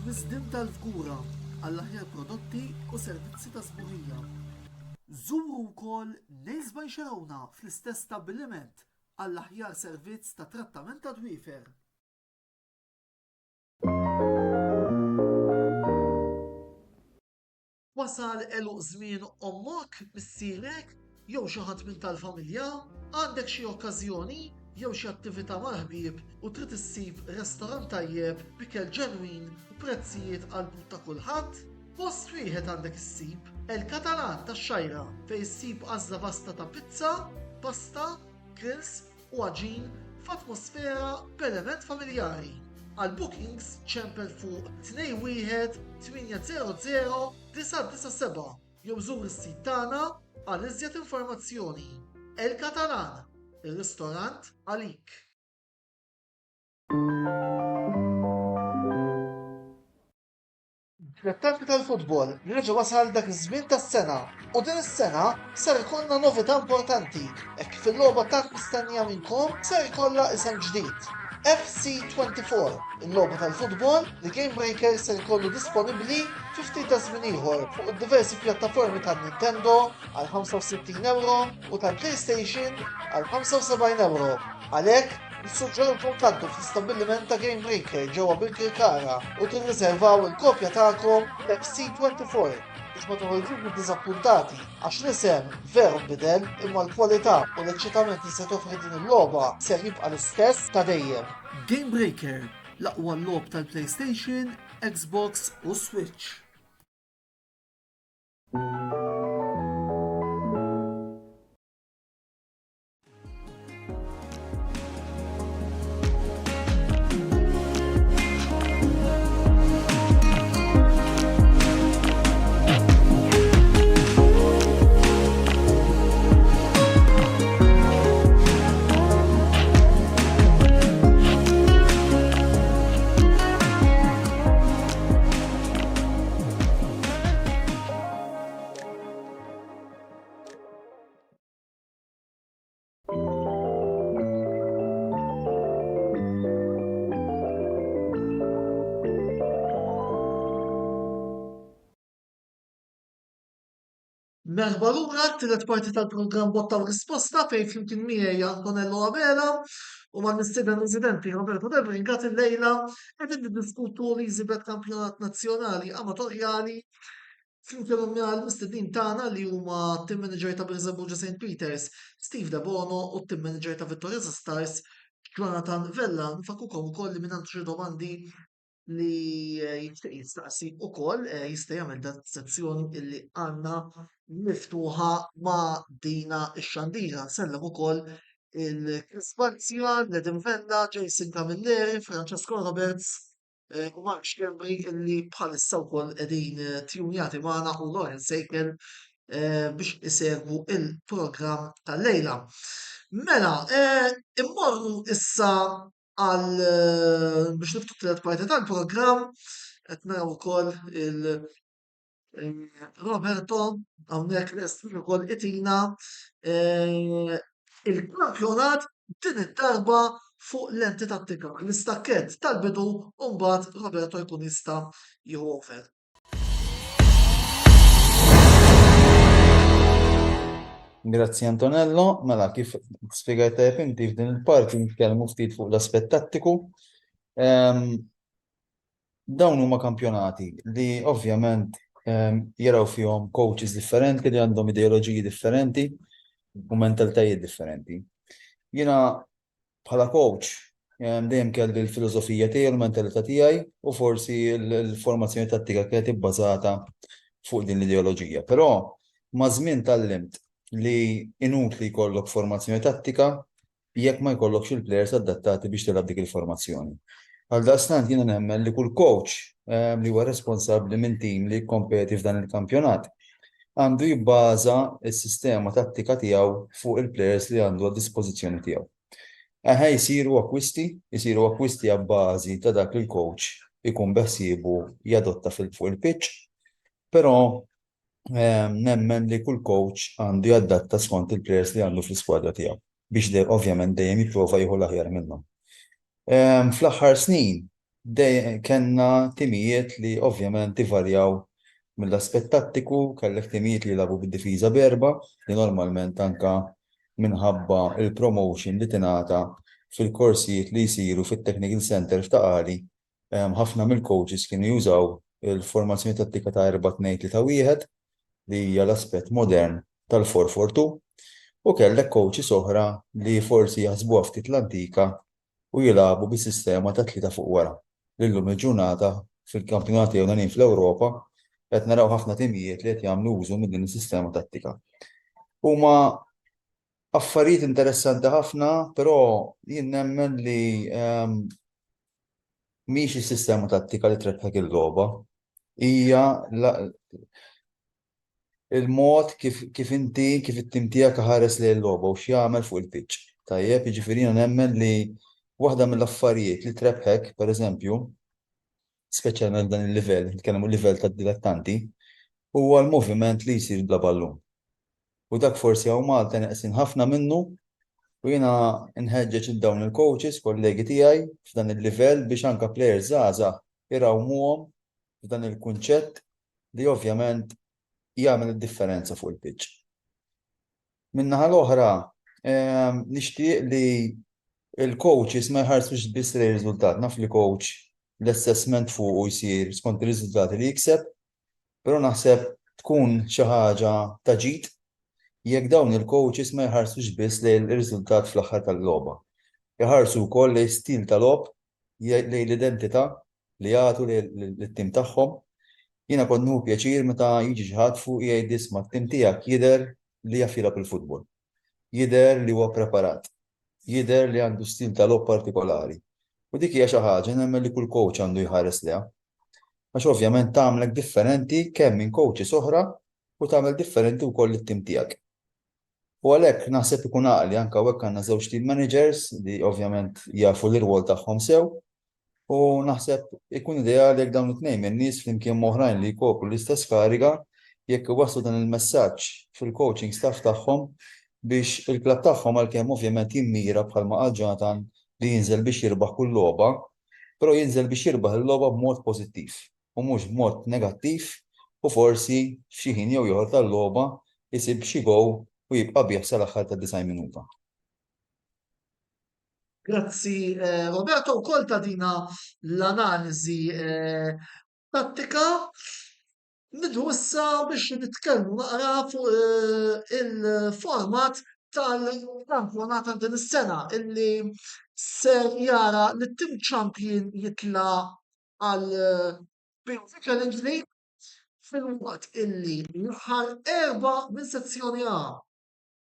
wisdom tal-fkura għall-aħjar prodotti u servizzi ta' sbuħija. Żuru wkoll Nails by Xarawna fl-istess stabbiliment għall-aħjar servizz ta' trattament ta' dwiefer. Wasal eluq żmien ommok, missierek, jew xi ħadd minn tal-familja, għandek xi okkażjoni jew xi attività mal-ħbieb u trid issib restorant tajjeb b'ikel ġenwin u prezzijiet qalbut ta' kulħadd? Post wieħed għandek issib El-Katalan tax-Xajra fejn issib għażla vasta ta' pizza, pasta, grills u għaġin f'atmosfera b'element familjari. Għal bookings ċempel fuq 21 800 997 jew żur is-sit tagħna għal iżjed informazzjoni. El-Katalan, ir-ristorant għalik. Dilettanti tal-futbol, reġa' wasal dak iż-żmien tas-sena u din is-sena ser ikollna novità importanti hekk fil-logħba tant mistennija minnkom ser ikollha isem ġdid. FC24, il-logħba tal-futbol li Game Breaker ser ikollu disponibbli fi ftit ta' żmien ieħor fuq id-diversi pjattaformi tan-Nintendo għal €65 u tal-PlayStation għal €75. Għalhekk nissuġġerulkom tgħaddu fl-istabbiliment ta' Game Breaker ġewwa Bilkirkara u tirriservaw il-kopja tagħkom FC24 biex ma toħorġux bid-diżappuntati għax l-isem veru nbidel imma l-kwalità u l-eċċitament li se toffri din il-logħba ser jibqa' l-istess ta' dejjem. Game Breaker, l-aqwa logħob tal-PlayStation, Xbox u Switch. Merħba lura t-tielet parti tal-programm Botta u Risposta fejn flimkien miegħi Antonello Abela u ma' nistieden residenti Roberto Debrin gat il-lejla qegħdin niddiskutu l-Easybet Kampjonat Nazzjonali Amatorjali flimkien mal-mistednin tagħna li huma team manager ta' Birżebbuġa St. Peters, Steve De Bono u team manager ta' Vittoria Stars, Jonathan Vella. Nfakukom ukoll li minn għandu xi domandi li jixtieq jistaqsi wkoll jista' jagħmel dan sezzjoni illi għandna miftuħa ma' Dina x-Xandira. Nsellem ukoll il-Chris Barzia, Nedim Vella, Jason Camilleri, Francesco Roberts u Mark Schembri illi bħalissa wkoll qegħdin tjunjati magħna u Lauren Sejkel biex isegwu il-programm tal-lejla. Mela, immorru issa għal biex niftu t-tielet parti tal-programm qed naraw ukoll Roberto hawnhekk lest ukoll itina il-kampjonat din id-darba fuq lenti tattika. L-istakkett tal-bidu u mbagħad Roberto jkun jista' jieħu over. Grazzi Antonello, mela kif spjegajtek inti f'din il-parti nitkellmu ftit fuq l-aspett tattiku. Dawn huma kampjonati li ovvjament jaraw fihom coaches differenti li għandhom ideoloġiji differenti u mentalitajiet differenti. Jiena bħala coach dejjem kelli l-filosofija tiegħi u l-mentalità tiegħi u forsi l-formazzjoni tattika kienet ibbażata fuq din l-ideoloġija. Però ma' żmien tallimt li inutli jkollok formazzjoni tattika jekk ma jkollokx il-plejers adattati biex tilab dik il-formazzjoni. Għaldaqstant jiena nemmen li kull coach li huwa responsabbli minn tim li jkompeti f'dan il-kampjonat għandu jibbaża s-sistema tattika tiegħu fuq il-plejers li għandu għad-dispożizzjoni tiegħu. Jsiru akkwisti għabbażi ta' dak li l-coach ikun beħsiebu jadotta fuq il-pitch, però nemmen li kull coach għandu jadatta skont il-plejers li għandu fl-iskwadra tiegħu biex ovvjament dejjem jipprova jieħu l-aħjar minnhom. Fl-aħħar snin Kenna timijiet li ovvjament ivarjaw mill-aspett tattiku, kellek timijiet li labu bid-difiża berba li normalment anka minħabba il-promotion li tingħata fil-korsijiet li jsiru fit-technical center f'Taqali, ħafna mill-coaches kienu jużaw il-formazzjoni tattika ta' 4-2-3-1 li hija l-aspett modern tal-4-4-2 u kellek coaches oħra li forsi jaħsbuha ftit l-antika u jilagħbu bis-sistema ta' 3 fuq wara. Lillum il-ġurnata fil-kampjonati ewlenin fl-Ewropa qed naraw ħafna timijiet li qed jagħmlu użu minn din is-sistema tattika. Huma affarijiet interessanti ħafna, però jien nemmen li mhix is-sistema tattika li trebbħek il-logħba, hija il-mod kif inti kif it-tim tiegħek ħares lejn il-logħba u x'jagħmel fuq il-pitch. Tajjeb, jiġifieri jiena nemmen li waħda mill-affarijiet li trebħek, pereżempju, speċjalment dan il-livell, nitkellmu il-livell tad-dilettanti, huwa l-moviment li jsir bla ballun. U dak forsi hawn Malta neqsin ħafna minnu u jiena nħeġġeġ dawn il-coaches, kollegi tiegħi f'dan il-livell biex anke plejers żgħażagħ irawmuhom f'dan il-kunċett li ovvjament jagħmel id-differenza fuq il-pitch. Min-naħa l-oħra, nixtieq li il-coaches ma jħarsux biss lejn riżultat. Naf li coach l-assessment fuq jsir skont ir-riżultati li jikseb, però naħseb tkun xi ħaġa ta' ġid jekk dawn il-coaches ma jħarsux biss lejn ir-riżultat fl-aħħar tal-logħba. Jħarsu wkoll lejn stil tal-logħb, lejn l-identità li jagħtu lit-tim tagħhom. Jiena kont nieħu pjaċir meta jiġi xi ħadd fuq jgħid isma' t-tim tiegħek jidher li jafila bil-futbol. Jidher li huwa preparat. Jidher li għandu stil ta' logħb partikolari. U dik hija xi ħaġa nemmen li kull coach għandu jħares liha. Għax ovvjament tagħmlek differenti kemm minn coaches oħra u tagħmel differenti wkoll it-tim tiegħek. U għalhekk naħseb ikun għaqli anke hekk għandna żewġ team managers li ovvjament jafu l-irwol tagħhom sew u naħseb ikun ideali jekk dawn it-tnejn in-nies flimkien oħrajn li jkopru l-istess kariga jekk iwasslu dan il-messaġġ fil-coaching staff tagħhom biex il-klabb tagħhom għalkemm ovvjament jimmira bħalma qal Jonathan li jinżel biex jirbaħ kull logħba, però jinżel biex jirbaħ il-logħba b'mod pożittiv u mhux b'mod negattiv u forsi f'xi ħin jew ieħor tal-logħba isib xi gowl u jibqa' bih sal-aħħar tad-90 minuta. Grazzi Roberto wkoll ta' dina l-analiżi tattika. Nidu issa biex nitkellmu naqra fuq il-format tal-kampjonat din is-sena illi ser jara li tim champion jitla għal Big Challenge League fil-waqt illi l-aħħar 4 minn sezzjoni A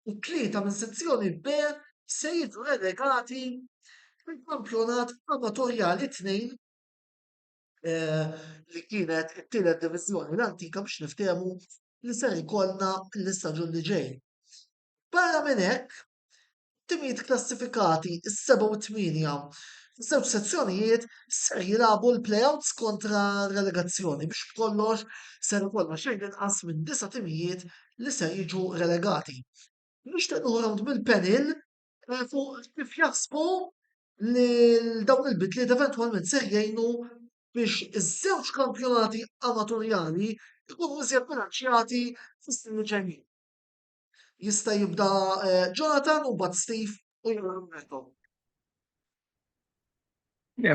u 3 minn sezzjoni B se jiġu relegati fil-kampjonat amatorjali 2 li kienet it-tielet diviżjoni l-antika biex niftehmu li ser ikollna l-istaġun li ġej. Barra minn hekk, timijiet klassifikati is-7 u 8 f'żewġ sezzjonijiet ser jilagħbu l-play-outs kontra relegazzjoni biex b'kollox ser ikollna xejn inqas minn 9 timijiet li ser jiġu relegati. Nixtieq noħroġ mill-panel fuq kif jaħsbu li dawn il-bidliet eventwalment ser jgħinu biex iż-żewġ kampjonati amatorjali ikunu iżjed bilanċjati fis-snin li ġejjin. Jista' jibda Jonathan u mbagħad Steve u Roberto.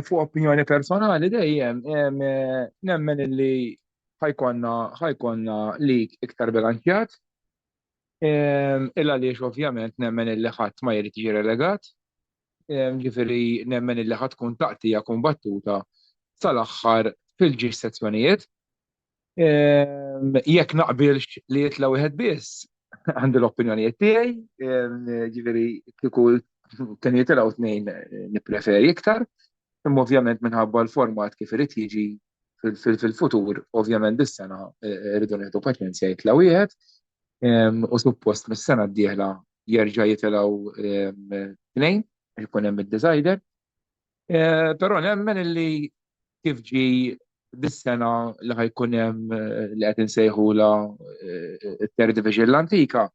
Fuq opinjoni personali dejjem nemmen li ħajkonna lig iktar bilanċjat. Illa għaliex ovvjament nemmen li ħadd ma jrid jiġi relegat. Ġifieri nemmen li ħadd tkun taqtija kumbattuta sal-aħħar fil-ġiex sezzjonijiet. Jekk naqbilx li jitla wieħed biss għandi l-opinjonijiet tiegħi, ġifieri kieku kien jitilgħu 2 nippreferi iktar, imma ovvjament minħabba l-format kif irid jiġi fil-futur, ovvjament dis-sena rridu nieħdu paċenzja jitla wieħed u suppost mis-sena d-dieħla jerġa' jitilgħu 2 ikun hemm id-decider. Però nemmen li kif ġi dis-sena li ħajkun hemm li qed insejħula t-third division l-antika,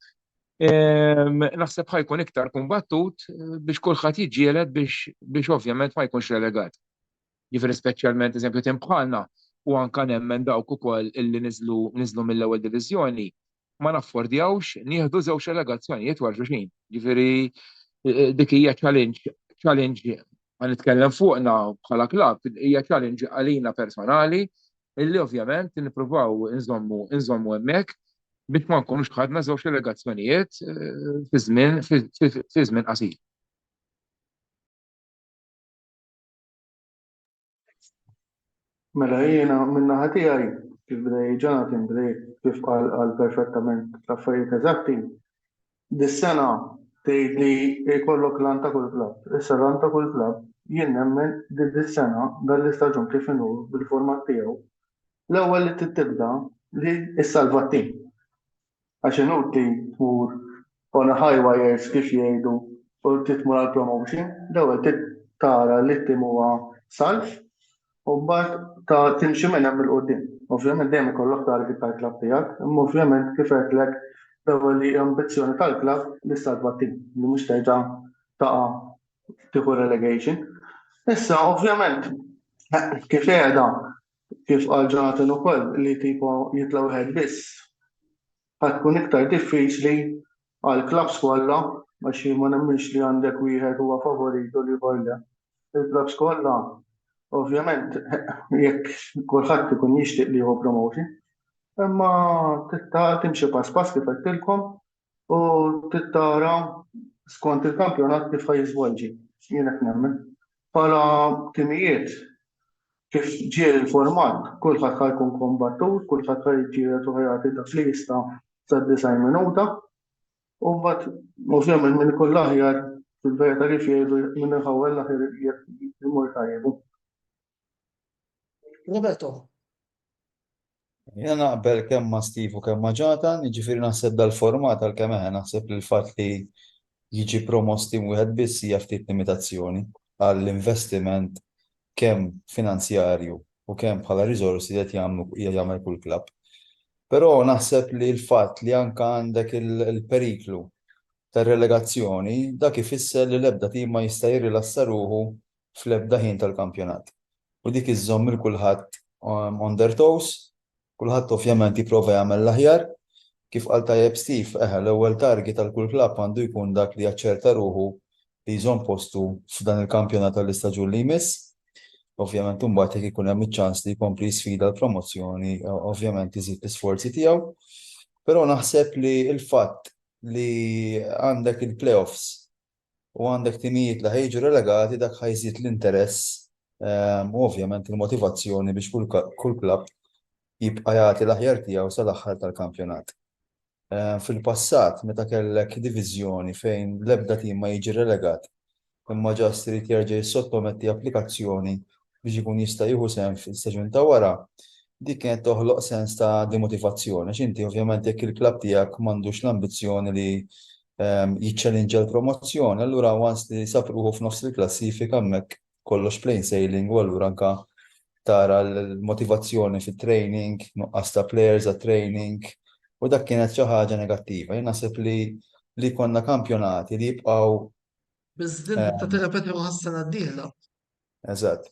naħseb ħajkun iktar kumbattut biex kulħadd jiġġieled biex ovvjament ma jkunx relegat. Ġifieri speċjalment eżempju tim bħalna u anke nemmen dawk ukoll illi niżlu mill-ewwel diviżjoni ma naffordjawx nieħdu żewġ relegazzjonijiet wara xulxin. Ġifieri dik hija challenge ma nitkellem fuqna bħala klabb, hija challenge għalina personali illi ovvjament nippruvaw inżommu hemmhekk biex ma nkunux ħadna żewġ relegazzjonijiet fi żmien qasir. Mela jiena minna ħatijaj kif bdej Jonathan Drake kif qal perfettament l-affarijiet eżatti. Dis-sena tgħid li jkollok lan ta' kull klabb. Issa lan ta' kull klabb jien nemmen dis-sena dan l-istaġun kif inhu bil-format tiegħu. L-ewwel li tibda li issalva t-tim. Għax inutli tmur on a high wires kif jgħidu u titmur għal promotion, l-ewwel tara li t-tim huwa salf u mbagħad ta' timxi minn hemm il-qudiem. Ovvjament dejjem ikollok target tal-klabb tiegħek, imma ovvjament kif qedlek l-ewwel li ambizzjoni tal-klabb li salva t-tim li mhux terġa' taqa' tieħu relegation. Issa ovvjament kif qiegħda kif qal Jonathan ukoll li tipo jitla' wieħed biss tkun iktar diffiċli għal klabbs kollha għax ma nemminx li għandek wieħed huwa favorit u li jkollha. Il-klabbs kollha ovvjament jekk kulħadd ikun jixtieq li jieħu promotion, imma timxi pass pass kif qedtilkom u tittara skont il-kampjonat kif ħajjiżvolġi. Jien hekk nemmen. Bħala timijiet kif ġie il-format, kulħadd ħajkun kombattur, kulħadd ħajġiegħed u ħajagħti dak li jista' sad-90 minuta. U mbagħad ovvjament minn kull aħjar fil-verità kif jgħidu minn iħawwel aħjar imur tajjeb. Roberto, Jena naqbel kemm ma' Steve u kemm ma' Jonathan, jiġifieri naħseb dal-format għalkemm naħseb li l-fatt li jiġi promos tim wieħed biss hija ftit limitazzjoni għall-investiment kemm finanzjarju u kemm bħala riżorsi qed jagħmel kull klabb. Però naħseb li l-fatt li anke għandek il-periklu tar-relegazzjoni dak ifisser li l-ebda tim ma jista' jirrilassa ruħu fl-ebda ħin tal-kampjonat. U dik iżżomm il kulħadd on their toes, kulħadd ovvjament jipprova jagħmel l-aħjar. Kif qal tajjeb Steve, l-ewwel target tal kull klabb għandu jkun dak li jaċċerta ruħu li jżomm postu f'dan il-kampjonat tal-istaġun li jmiss. Ovvjament imbagħad jekk ikun hemm iċ-ċans li jkompli sfida l-promozzjoni, ovvjament iżid l-isforzi tiegħu. Però naħseb li l-fatt li għandek il-playoffs u għandek timijiet li ħejġu relegati dak ħajżid l-interess u ovvjament il-motivazzjoni biex kull klabb jibqa' jagħti l-aħjar tiegħu sal-aħħar tal-kampjonat. Fil-passat meta kellek diviżjoni fejn l-ebda tim ma jiġi relegat imma ġast irid jerġa' jissottometti applikazzjoni biex ikun jista' jieħu sehem fil-staġun ta' wara, dik kienet toħloq sens ta' demotivazzjoni. X'inti ovvjament jekk il-klabb tiegħek m'għandux l-ambizzjoni li jiċċallenġa l-promozzjoni, allura once li sab ruħu f'nofs il-klassifika hemmhekk kollox plain sailing u allura anke tara l-motivazzjoni fit-training, nuqqas ta' players għat-training u dak kienet xi ħaġa negattiva. Jien naħseb li konna kampjonati li jibqgħu biżdin ta' terapeti ħassana d-dieħla. eżatt,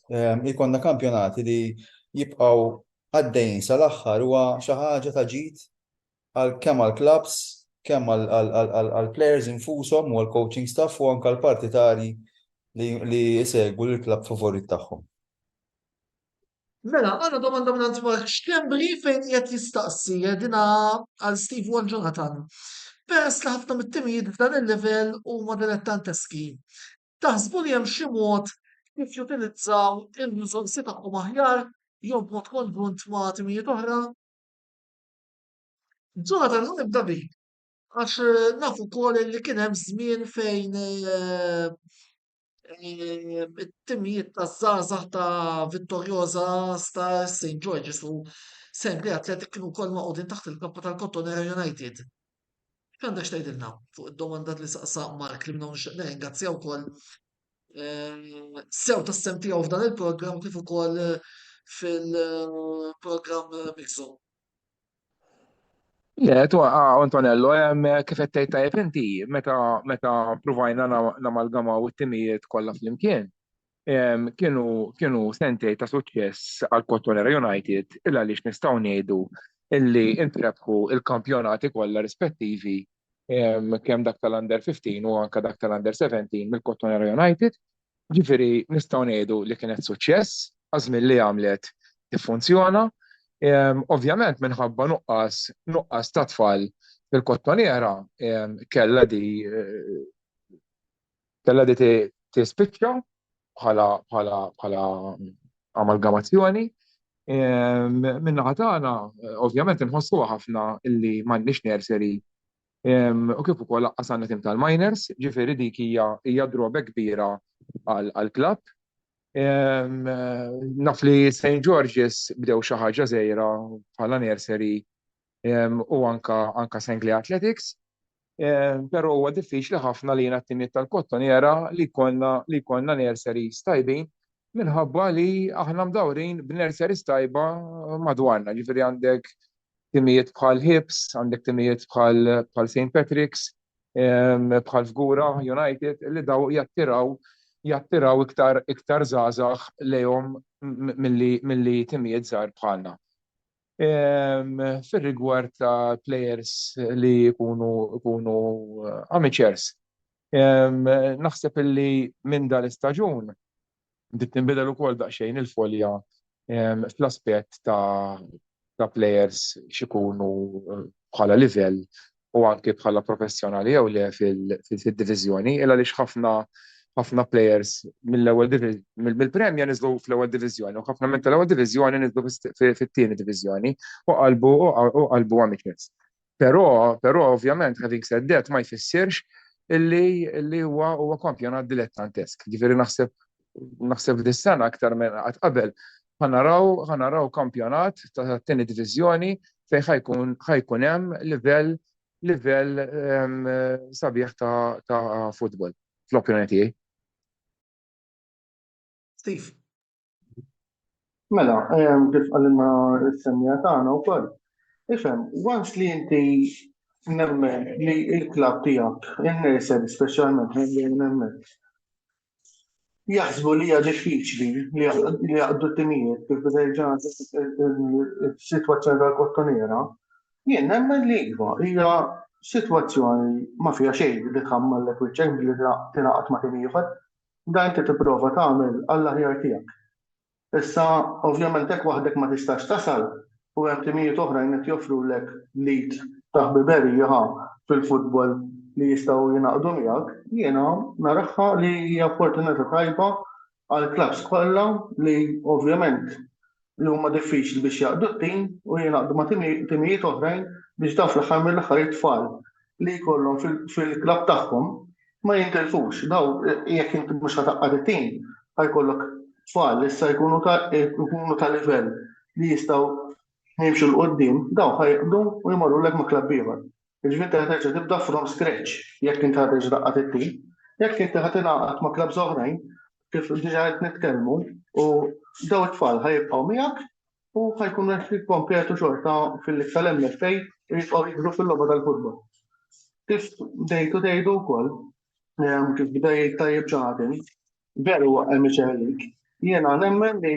jkollna kampjonati li jibqgħu għaddejjin sal-aħħar huwa xi ħaġa ta' ġid kemm għall-clubs, kemm għall-players infushom u għall-coaching staff u anke għall-partitari li jsegwu l-klabb favorit tagħhom. Mela, għana domanda minn Mark Xtembri fejn qed jistaqsi dina għal Steve u għal Jonathan. Peress li ħafna mit-timijiet f'dan il-level huma dilettanteski. Taħsbu li hemm xi mod kif jutilizzaw il-riżorsi tagħhom aħjar jew b'mod konġunt ma' timijiet oħra? Jonathan, nibda bik. Għax nafu wkoll li kien hemm żmien fejn it-timijiet taż-żgħażagħ ta' Vittorjosa sta' St. George's u Sengli Athletic kienu wkoll maqudin taħt il-kappa tal-Cotonera United. X'għandek x'tgħidilna fuq id-domanda li saqsaq Mark li minnu nirringrazzjaw ukoll sew tas-sem tiegħu f'dan il-programm kif ukoll fil-programm Mixu. Antonello, kif qed tgħid tajjeb inti meta provajna namalgamaw it-timijiet kollha flimkien. kienu sentej ta' suċċess għal Cotonera United illa għaliex nistgħu ngħidu illi intrebħu il-kampjonati kollha rispettivi kemm dak tal-Under 15 u anke dak tal-Under 17 mill-Cotonera United. Ġifieri nistgħu ngħidu li kienet suċċess, għażmien li għamlet tiffunzjona. Ovvjament minħabba nuqqas ta' tfal fil-Cotonera kellha di tispiċċa bħala amalgamazzjoni. Minnaħa tagħna ovvjament inħossuha ħafna illi m'għandniex nursery u kif ukoll laqqas għandna tim tal-minors, ġifieri dik hija droba kbira għall-klabb. Naf li St. George's bdew xi ħaġa żgħira bħala nursery u anka St. Clair Athletics. Però huwa diffiċli ħafna li t-timiet tal-Cotonera li jkollna nurseries tajbin minħabba li aħna mdawrin b'nurseries tajba madwarna. Ġifieri għandek timijiet bħal Hibs, għandek timijiet bħal St. Patrick's, bħal Fgura United li daw jattiraw iktar żgħażagħ lejhom milli timijiet żgħar bħalna. Fir-rigward ta' players li jkunu amateurs. Naħseb illi minn dal-istaġun bdiet tinbidel ukoll daqsxejn il-folja fl-aspett ta' players x'ikunu bħala livell u anke bħala professjonali jew le fid-diviżjoni illa għaliex ħafna players mill-Premja niżlu fl-ewwel diviżjoni u ħafna minn tal-ewwel diviżjoni niżlu fit-tieni diviżjoni u qalbu amateurs. Però ovvjament having said that ma jfissirx illi huwa kampjonat dilettantesk. Ġifieri naħseb dis-sena aktar minn qatt qabel ħanaraw kampjonat ta' tieni diviżjoni fejn ħajkun hemm livell sabiħ ta' futbol fl-opinjoni tiegħi. Steve. Mela, kif għalina s-semmija tagħna wkoll. Ifhem, once li inti nemmen li l-klabb tiegħek, in-nursery speċjalment nemmen jaħsbu li hija diffiċli li jaqdu t-timijiet kif bidejġa s-sitwazzjoni tal-Cotonera, jien nemmen li hija sitwazzjoni ma fiha xejn li tħammellek wiċċek billi tingħaqad ma' tim ieħor. Dan inti tipprova tagħmel għall-aħjar tiegħek. Issa ovvjament hekk waħdek ma tistax tasal u hemm timijiet oħrajn qed joffrulek lead ta' ħbiberija fil-futbol li jistgħu jingħaqdu miegħek, jiena naraħħa li hija opportunità tajba għall-klabs kollha li ovvjament li huma diffiċli biex jaqdu t-tim u jingħaqdu ma' timijiet oħrajn biex dawn fl-aħħar mill-aħħar it-tfal li jkollhom fil-klabb tagħhom ma jintelfux. Daw jekk inti mhux ħataqqad it-tim ħajkollok tfal issa jkunu ta' livell li jistgħu jimxu l-qoddim, daw ħajqdu u jmorrulek ma' klabb ieħor. Jiġifieri inti ħaterġa' tibda from scratch jekk inti ħaterġa' taqqad it-tim. Jekk inti ħatingħaqad ma' klabbs oħrajn kif diġà qed nitkellmu u daw it-tfal ħajibqgħu miegħek u ħajkunu qed jikkompetu xorta fil-iktar MFA u jibqgħu jiġru fil-logħba tal-futbol. Kif bdejtu tgħidu wkoll kif bdejt tajjeb ġaħadin, veru amateur league, jiena nemmen li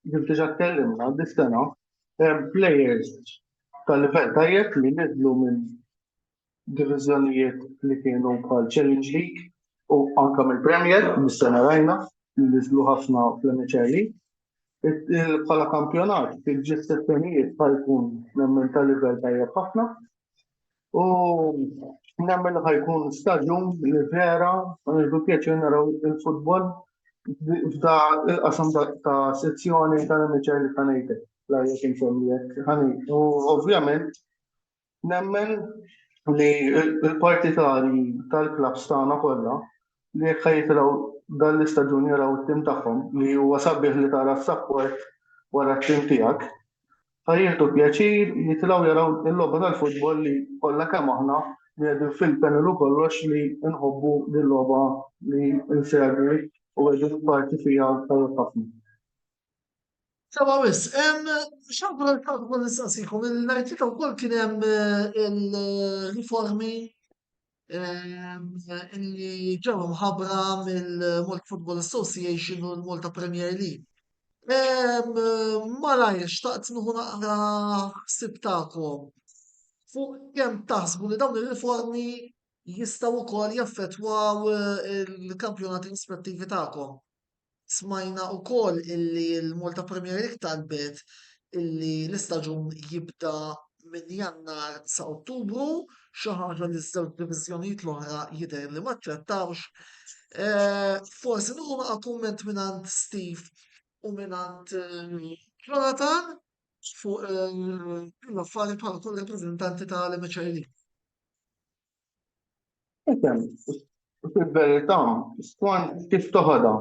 kif diġà tkellimna dis-sena players tal-livell tajjeb li nidlu minn diviżjonijiet li kienu bħal Challenge League u anke mill-Premier mis-sena rajna li niżlu ħafna fl-amateur league. Bħala kampjonat fil-ġestjonijiet ħajkun nemmen tal-livell tajjeb ħafna u nemmen li ħajkun staġun li vera għandu pjaċir naraw il-futbol f'da il-qasam ta' sezzjoni tal-amateur li ħanejtek. L-għajja kien semmijek ħani. U ovvjament nemmen li il-partitari tal-klabs tagħna kollha li jekk ħajtraw dal-istaġun jaraw it-tim tagħhom li huwa sabiħ li tara s-support wara t-tim tiegħek, ħajjieħdu pjaċir jitilgħu jaraw il-logħba tal-futbol li kollha kemm aħna li għedu fil-panel u kollox li nħobbu dil-logħba li nsegwi u għedu parti fija tal-ħafna. Sawa wis, xanku l-kalku kol nistaqsikom, il-narrativa wkoll kien hemm il-riformi illi ġew mħabbra mill-Malta Football Association u l-Malta Premier League. Malajr, xtaqt nuħu naqra ħsib tagħkom fuq kemm taħsbu li dawn ir-riformi jistgħu wkoll jaffettwaw il-kampjonati rispettivi tagħkom. Smajna wkoll illi l-Malta Premier League talbet illi l-istaġun jibda minn Jannar sa Ottubru, xi ħaġa li ż-żewġ diviżjonijiet l-oħra jidher li ma ċċettawx. Forsi nuħu naqa' kumment mingħand Steve u mingħand Jonathan fuq l-affarijiet bħala kull rappreżentanti tal-MHRD. Fil-verità, skont kif toħodha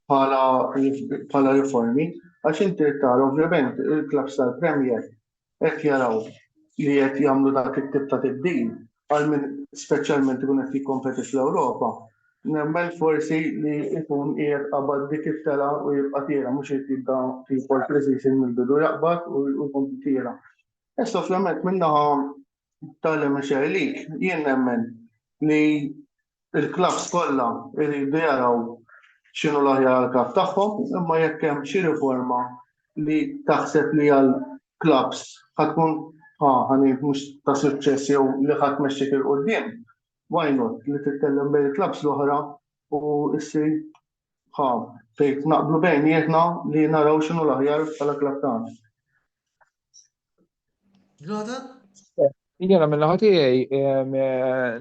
bħala riformi, għax inti tara ovvjament il-klabs tal-Premier qed jaraw li qed jagħmlu dak it-tip ta' tibdil għal min speċjalment ikun qed jikkompeti fl-Ewropa. Nemmen forsi li jkun qiegħed qabad dik it-tela u jibqa' tira mhux qed jibda tipo l-preseason mill-bidu jaqbad u jkun tira. Issa ovvjament minnaħa tal-MHR League jien nemmen li il-klabs kollha jridu jaraw x'inhu l-aħjar għall-klab tagħhom, imma jekk hemm xi riforma li taħseb li għall-klabs ħatkun mhux ta' suċċess jew li ħadd tmexxik il quddiem, why not li titkellem bejn il-klabs l-oħra u issir fejn naqblu bejnietna li naraw x'inhu l-aħjar bħala klab tagħna. Jonathan? Jiena minn naħa tiegħi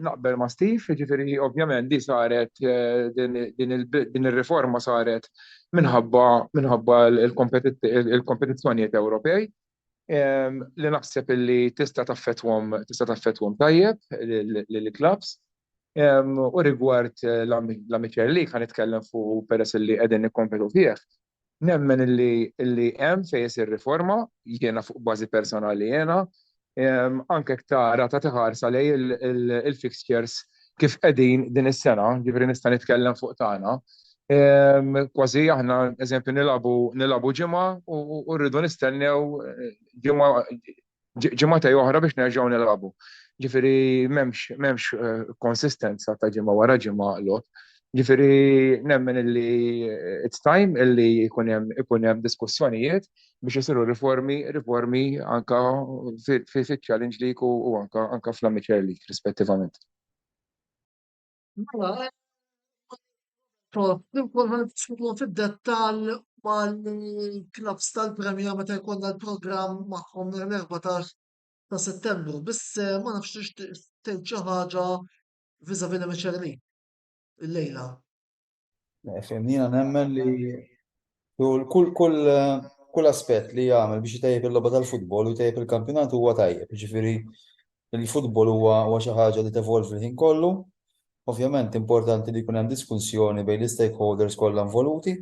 naqbel ma' Steve, ġifieri ovvjament di saret din ir-riforma saret minħabba il-kompetizzjonijiet Ewropej li naħseb illi tista' taffettwhom tajjeb lill-klabs. U rigward l-MHR League ħanitkellem fuq peress illi qegħdin nikkompetu fih. Nemmen illi hemm fejn isir riforma, jiena fuq bażi personali jiena, anke tara ta' tiħarsa lej il-fixtures kif qegħdin din is-sena, ġifieri nista' nitkellem fuq tagħna. Kważi aħna eżempju nilagħbu ġimgħa u rridu nistennew ġimgħatej oħra biex nerġgħu nilagħbu. Ġifieri m'hemmx konsistenza ta' ġimgħa wara ġimgħa lot. Ġifieri nemmen illi it's time illi ikun hemm diskussjonijiet biex isiru riformi anka fi-challenge league u anka fl-MHR League rispettivament. Nidħlu fid-dettall mal-klabs tal-Premier meta jkollna l-programm magħhom l-14 ta' Settembru, biss ma nafx tgħid xi ħaġa viżavi l-MHR League illejla. Jiena nemmen li kull aspett li jagħmel biex itejjeb il-logħba tal-futbol u jtejjeb il-kampjonat huwa tajjeb. Jiġifieri il-futbol huwa xi ħaġa li tevolvi l-ħin kollu. Ovvjament importanti li jkun hemm diskussjoni bejn l-stakeholders kollha involuti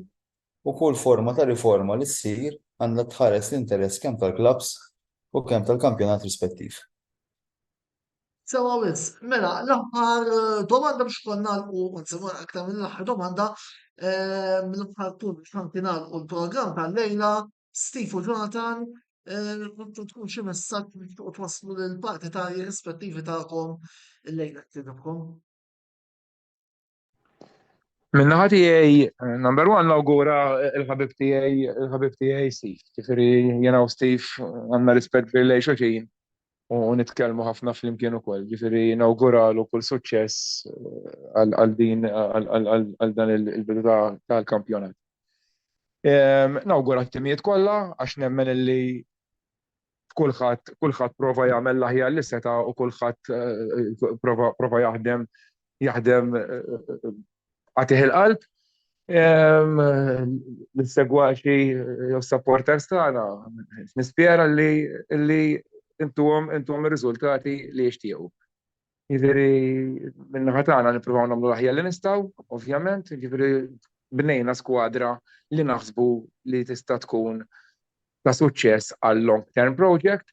u kull forma ta' riforma li ssir għandha tħares l-interess kemm tal-klabs u kemm tal-kampjonat rispettiv. Sewa wis, mela, l-aħħar domanda biex konna nagħlqu aktar minn l-aħħar domanda l-aħħar tur biex nagħlqu l-programm tal-lejla, Steve u Jonathan, tkun xi messaġġ biex twasslu lill-partitarji rispettivi tagħkom illejla ktibkom. Minn naħa tiegħi number one nawgura il-ħabib tiegħi Steve. Ġifieri jiena u Steve għandna rispett lejn xulxin u nitkellmu ħafna flimkien ukoll. Ġifieri nawguralu kull suċċess għal dan il-bidu tal-kampjonat. Nawgura t-timijiet kollha għax nemmen illi kulħadd prova jagħmel l-aħjar li seta' u kulħadd prova jaħdem għatih il-qalb. L-segwaxi jew supporters tagħna nispjera li intuhom ir-riżultati li jixtiequ. Jiġifieri min-naħa tagħna nippruvaw nagħmlu l-aħjar li nistgħu, ovvjament, jiġifieri bnejna skwadra li naħsbu li tista' tkun ta' suċċess għal long term project.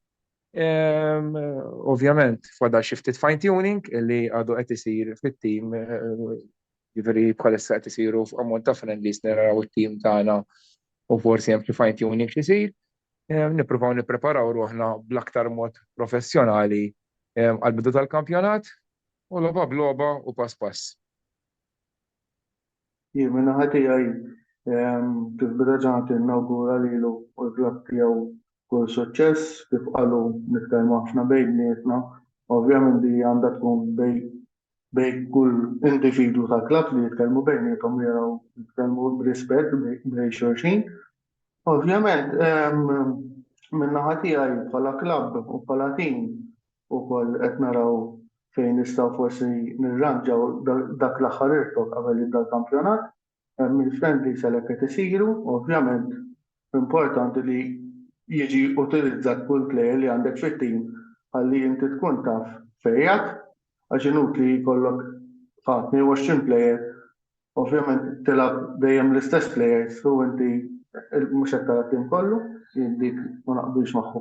Ovvjament fadal xi ftit fine tuning li għadu qed isir fit-tim, jiġifieri bħalissa qed isiru f'ammont ta' friendlies naraw it-tim tagħna u forsi hemm xi fine tuning xi jsir. Nippruvaw nippreparaw ruħna bl-aktar mod professjonali għal bidu tal-kampjonat. u logħba b'logħba u pass pass. Jien minna ħati għaj kif bida ġanti inaugura lilu u l-klab tiegħu kull suċċess kif qalu nitkellmu ħafna bejnietna. Ovvjament di għandha tkun bej kull individu ta' klab li jitkellmu bejnietom jaraw jitkellmu b'rispett bej xulxin. Ovvjament minna ħati għaj bħala klab u bħala tim ukoll qed naraw fejn nistgħu forsi nirranġaw dak l-aħħar irtok qabel jibda l-kampjonat. Mill-friendly selek qed isiru, ovvjament importanti li jiġi utilizzat kull plejer li għandek fit-tim ħalli inti tkun taf fejjak għax inutli jkollok 22 plejer, ovvjament tilab dejjem l-istess plejers u inti mhux qed tara tim kollu, dik ma naqbilx magħha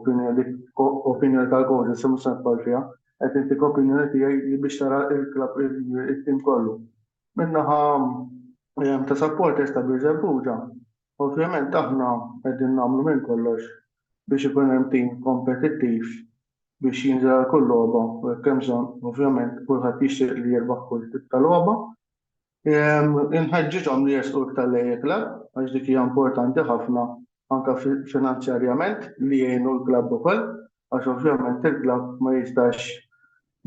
opinjoni tal-coach se mhux se nidħol fiha. Qed intik opinjoni tiegħi biex tara il-klabb it-tim kollu. Minnaħa ta' supporters ta' Birżebbuġa, ovvjament aħna qegħdin nagħmlu minn kollox biex ikun hemm tim kompetittiv biex jinżel kull logħba u hekk hemm bżonn, ovvjament kulħadd jixtieq li jirbaħ kull tip ta' logħba. Inħeġġiġhom li jersqu iktar lejn il-klabb għax dik hija importanti ħafna anke finanzjarjament li jgħinu l-klabb ukoll għax ovvjament il-klabb ma jistax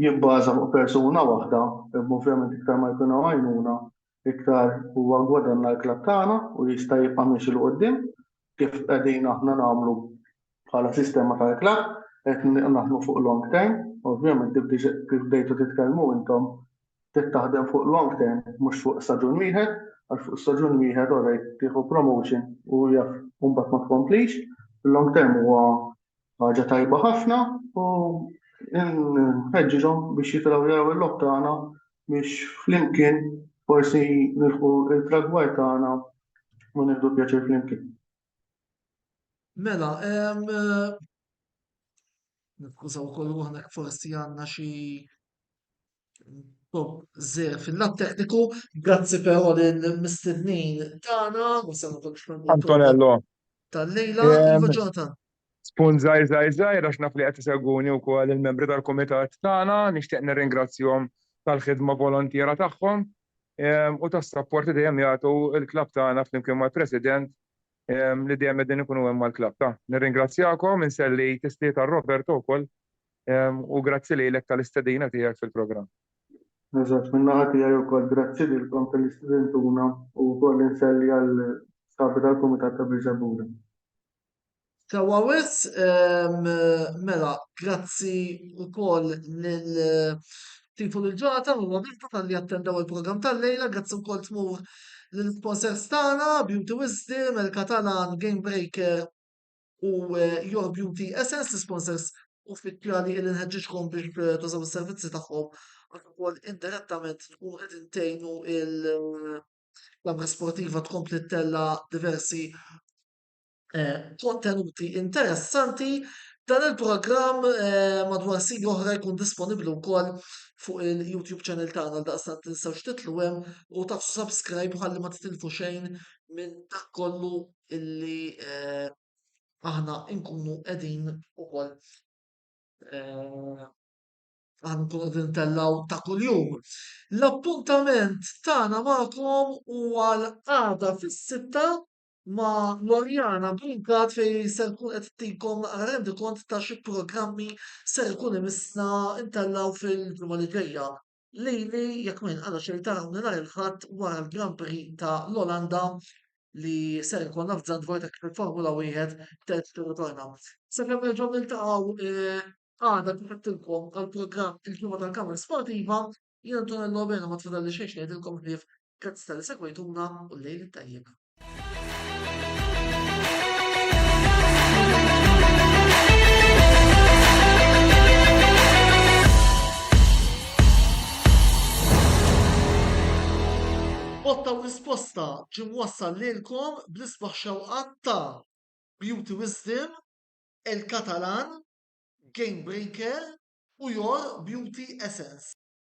jibbaża fuq persuna waħda, ovvjament iktar ma jkun għajnuna, iktar huwa gwadanna l-klabb tagħna u jista' jibqa' mixi l qudiem kif qegħdin aħna nagħmlu bħala sistema tal-klabb qed naħdmu fuq long term, ovvjament kif bdejtu titkellmu intom tittaħdem fuq long term mhux fuq staġun wieħed, għax fuq staġun wieħed orajt tieħu promotion u jaf mbagħad ma tkomplix. Long term huwa ħaġa tajba ħafna u nħeġġiġhom biex jitilgħu jaraw il-lob tagħna biex flimkien forsi nilħu il-tragwaj tagħna u nieħdu pjaċir flimkien. Mela, nifkużaw ukoll ruħna forsi għandna xi top żer fil-lat tekniku, grazzi però lill-mistednin tagħna, u se nagħmlu Antonello, tal-lejla, Iva Jonathan. spunt żgħir għax naf li qed isegwuni wkoll il-membri tal-kumitat tagħna, nixtieq nirringrazzjahom tal-ħidma volontjera tagħhom u tas-sapporti dejjem jagħtu l-klabb tagħna flimkien mal-President li dejjem qegħdin ikunu hemm mal-klabb ta'. Nirringrazzjakom inselli tistiet Roberto wkoll u grazzi lilek tal-istedina tiegħek fil-programm. Eżatt, min-naħa tiegħi wkoll grazzi lilkom tal-istudentuna u wkoll inselli għall-staff tal-Kumitat ta' Birżebbuġa. Sewa wis, mela, grazzi wkoll lill-tifu lill-Jonathan u Roberta tal-li attendaw il-programm tal-lejla, grazzi wkoll tmur lill-sponsors tagħna, Beauty Wisdom, il-Catalan, Game Breaker u Your Beauty Essence, sponsors uffiċjali li nħeġġiġkom biex tużaw is-servizzi tagħhom ukoll indirettament tkun qed intejnu l-amra sportiva tkompli tella diversi kontenuti interessanti. Dan il-programm madwar sigla oħra jkun disponibbli wkoll fuq il-YouTube channel tagħna għal daqstant tinsawx titlu hemm u tafsu subscribe ħalli ma titilfu xejn minn dak kollu illi aħna nkunu qegħdin ukoll aħna nkunu qegħdin tellaw ta' kuljum. L-appuntament tagħna magħkom huwa l-għada fis-sitta ma' Lorjana Brinkat fej ser kun qed tikom rendi kont ta' xi programmi ser ikun imissna intellaw fil-ġimgħa li ġejja. Lili jekk min għadha xejn tarawni nhar il-ħadd wara l-Grand Prix ta' l-Olanda li ser ikollna f'Zandvoort fil-Formula 1 tet tirritorna. Sakemm nerġgħu niltaqgħu għada kif qedtilkom għall-programm il-ġimgħa tal-Kamra Sportiva, jien Antonello Bena ma tfadalli xejn ngħidilkom ħlief grazzi tal-li segwejtuna u l-lejl tajjeb. Botta u risposta ġim wassal lilkom bl-isbaħ xewqat ta' Beauty Wisdom, il-Catalan, Game Breaker u Your Beauty Essence.